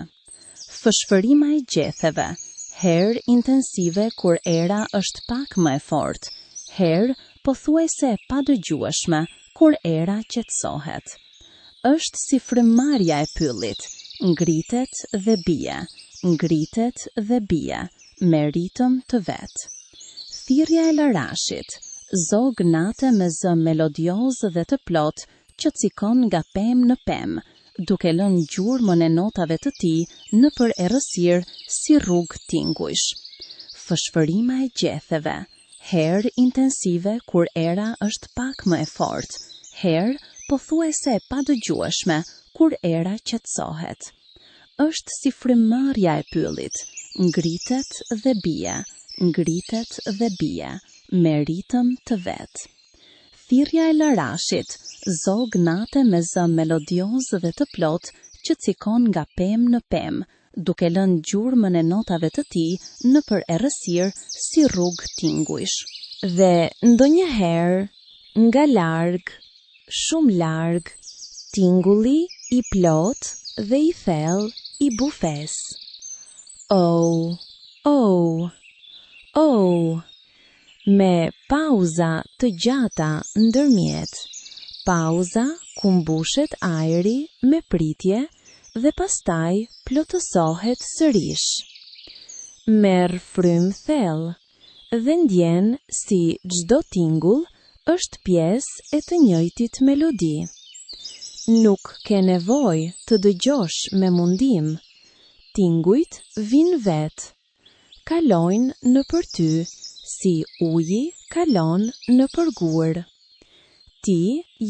Fshfërima e gjetheve, herë intensive kur era është pak më e fortë, herë pothuajse e padëgjueshme kur era qetësohet. Është si frymëmarrja e pyllit, ngritet dhe bie, me ritëm të vet. Thirrja e larashit, zog nate me zëm melodioz dhe të plot, që cikon nga pemë në pemë, duke lënë gjurmën e notave të tij nëpër errësirë si rrugë tingujsh. Fshfërima e gjetheve, herë intensive kur era është pak më e fortë, herë pothuajse e padëgjueshme kur era qetësohet. Është si frymëmarrja e pyllit, ngritet dhe bie, me ritëm të vet. Thirrja e larashit, zog nate me zëm melodioz dhe të plot, që cikon nga pemë në pemë, duke lënë gjurmën e notave të tij nëpër errësirë si rrugë tingujsh. Dhe ndonjëherë, nga larg, shumë larg, tingulli I plot dhe I thellë I bufes. Oh, oh, oh, me pauza të gjata ndërmjet, pauza ku mbushet ajri me pritje dhe pastaj plotësohet sërish. Merr frymë thellë dhe ndjen si çdo tingull është pjesë e të njëjtit melodi. Nuk ke nevojë të dëgjosh me mundim. Tingujt vijnë vet. Kalojnë nëpër ty, si uji kalon nëpër gur. Ti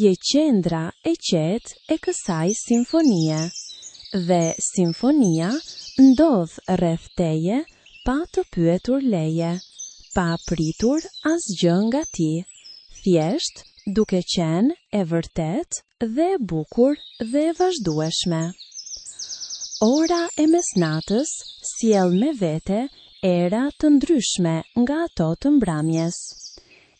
je qendra e qetë e kësaj simfonie, dhe simfonia ndodh rreth teje pa të pyetur leje, pa pritur asgjë nga ti, thjesht duke qenë e vërtet dhe e bukur dhe e vazhdueshme. Ora e mesnatës sjell me vete era të ndryshme nga ato të mbrëmjes.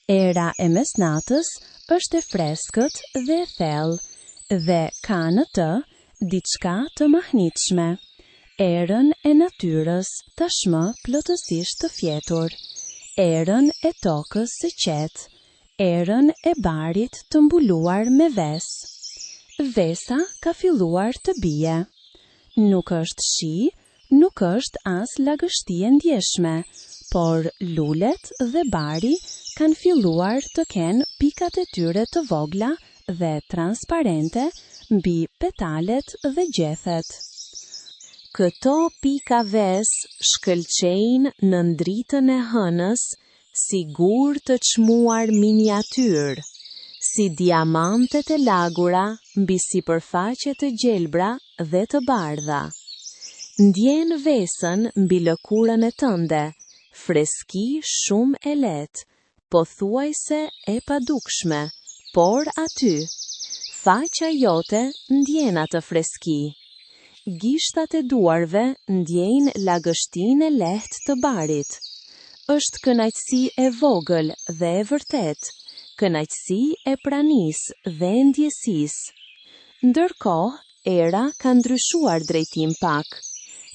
Era e mesnatës është e freskët dhe e thellë dhe ka në të diçka të mahnitshme. Erën e natyrës tashmë plotësisht të fjetur, erën e tokës së qetë, erën e barit të mbuluar me vesë. Vesa ka filluar të bie. Nuk është shi, nuk është as lagështi e ndjeshme, por lulet dhe bari kanë filluar të kenë pikat e tyre të vogla dhe transparente mbi petalet dhe gjethet. Këto pika vesë shkëlqejnë në dritën e hënës si gur të çmuar miniatyr, si diamantet e lagura mbi sipërfaqe të gjelbra dhe të bardha. Ndjen vesën mbi lëkurën e tënde, freski shumë e lehtë, pothuajse e padukshme, por aty, faqa jote ndjen atë freski. Gishtat e duarve ndjejnë lagështinë e lehtë të barit. Është kënaqësi e vogël dhe e vërtet, kënaqësi e pranisë dhe ndjesisë. Ndërkohë, era ka ndryshuar drejtim pak.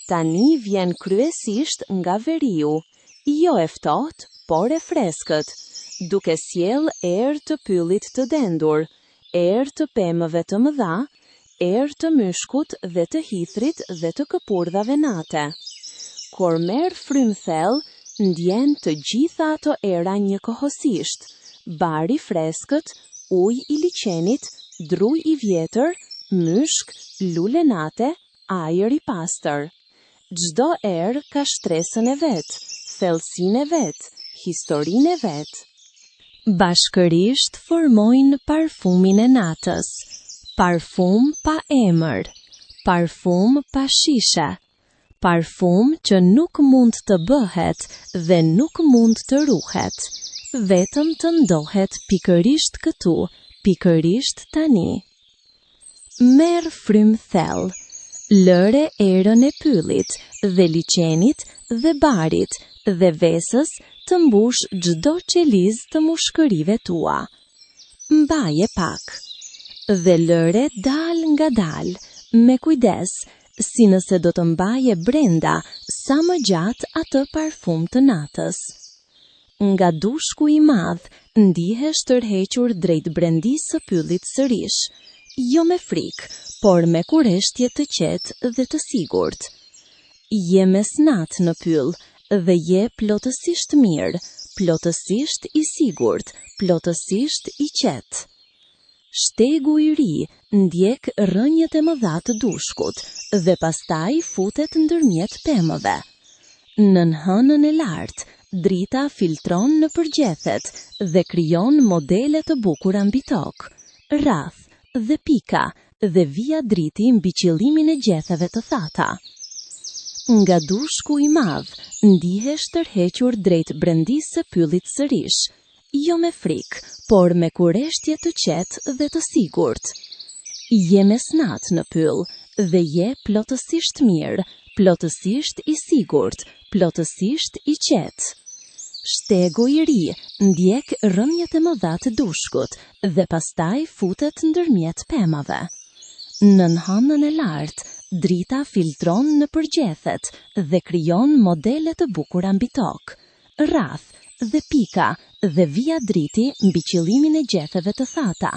Tani vjen kryesisht nga veriu, jo e ftohtë, por e freskët, duke sjell erë të pyllit të dendur, erë të pemëve të mëdha, erë të myshkut dhe të hithrit dhe të këpurdhave nate. Kur merr frymë thellë, ndjen të gjitha ato era njëkohësisht: bari freskët, ujë i liçenit, druj i vjetër, myshk, lule nate, ajër i pastër. Çdo erë ka shtresën e vet, thellësinë e vet, historinë e vet. Bashkërisht formojnë parfumin e natës. Parfum pa emër, parfum pa shishe, parfum që nuk mund të bëhet dhe nuk mund të ruhet, vetëm të ndohet pikërisht këtu, pikërisht tani. Merr frymë thellë, lëre erën e pyllit dhe liçenit dhe barit dhe vesës të mbush çdo qelizë të mushkërive tua. Mbaje pak dhe lëre dal nga dal, me kujdes, si nëse do të mbaje brenda sa më gjatë atë parfum të natës. Nga dushku i madh, ndihesh tërhequr drejt brendisë së pyllit sërish, jo me frikë, por me kureshtje të qetë dhe të sigurt. Je mesnat në pyll dhe je plotësisht mirë, plotësisht i sigurt, plotësisht i qetë. Shtegu i ri ndjek rrënjët e mëdha të dushkut dhe pastaj futet ndërmjet pemëve. Nën hënën e lartë, drita filtron në përgjethet dhe krijon modele të bukura mbi tokë, rrath dhe pika dhe vija driti mbi qëllimin e gjetheve të thata. Nga dushku i madh, ndihesh tërhequr drejt brendisë së pyllit sërish, jo me frikë, por me kureshtje të qetë dhe të sigurt. Je mesnat në pyll dhe je plotësisht mirë, plotësisht i sigurt, plotësisht i qetë. Shtegu i ri ndjek rrënjët e mëdha të dushkut dhe pastaj futet ndërmjet pemave. Nën hënën e lartë, drita filtron në përgjethet dhe krijon modele të bukura mbi tokë, rrath dhe pika dhe vija driti mbi qëllimin e gjetheve të thata.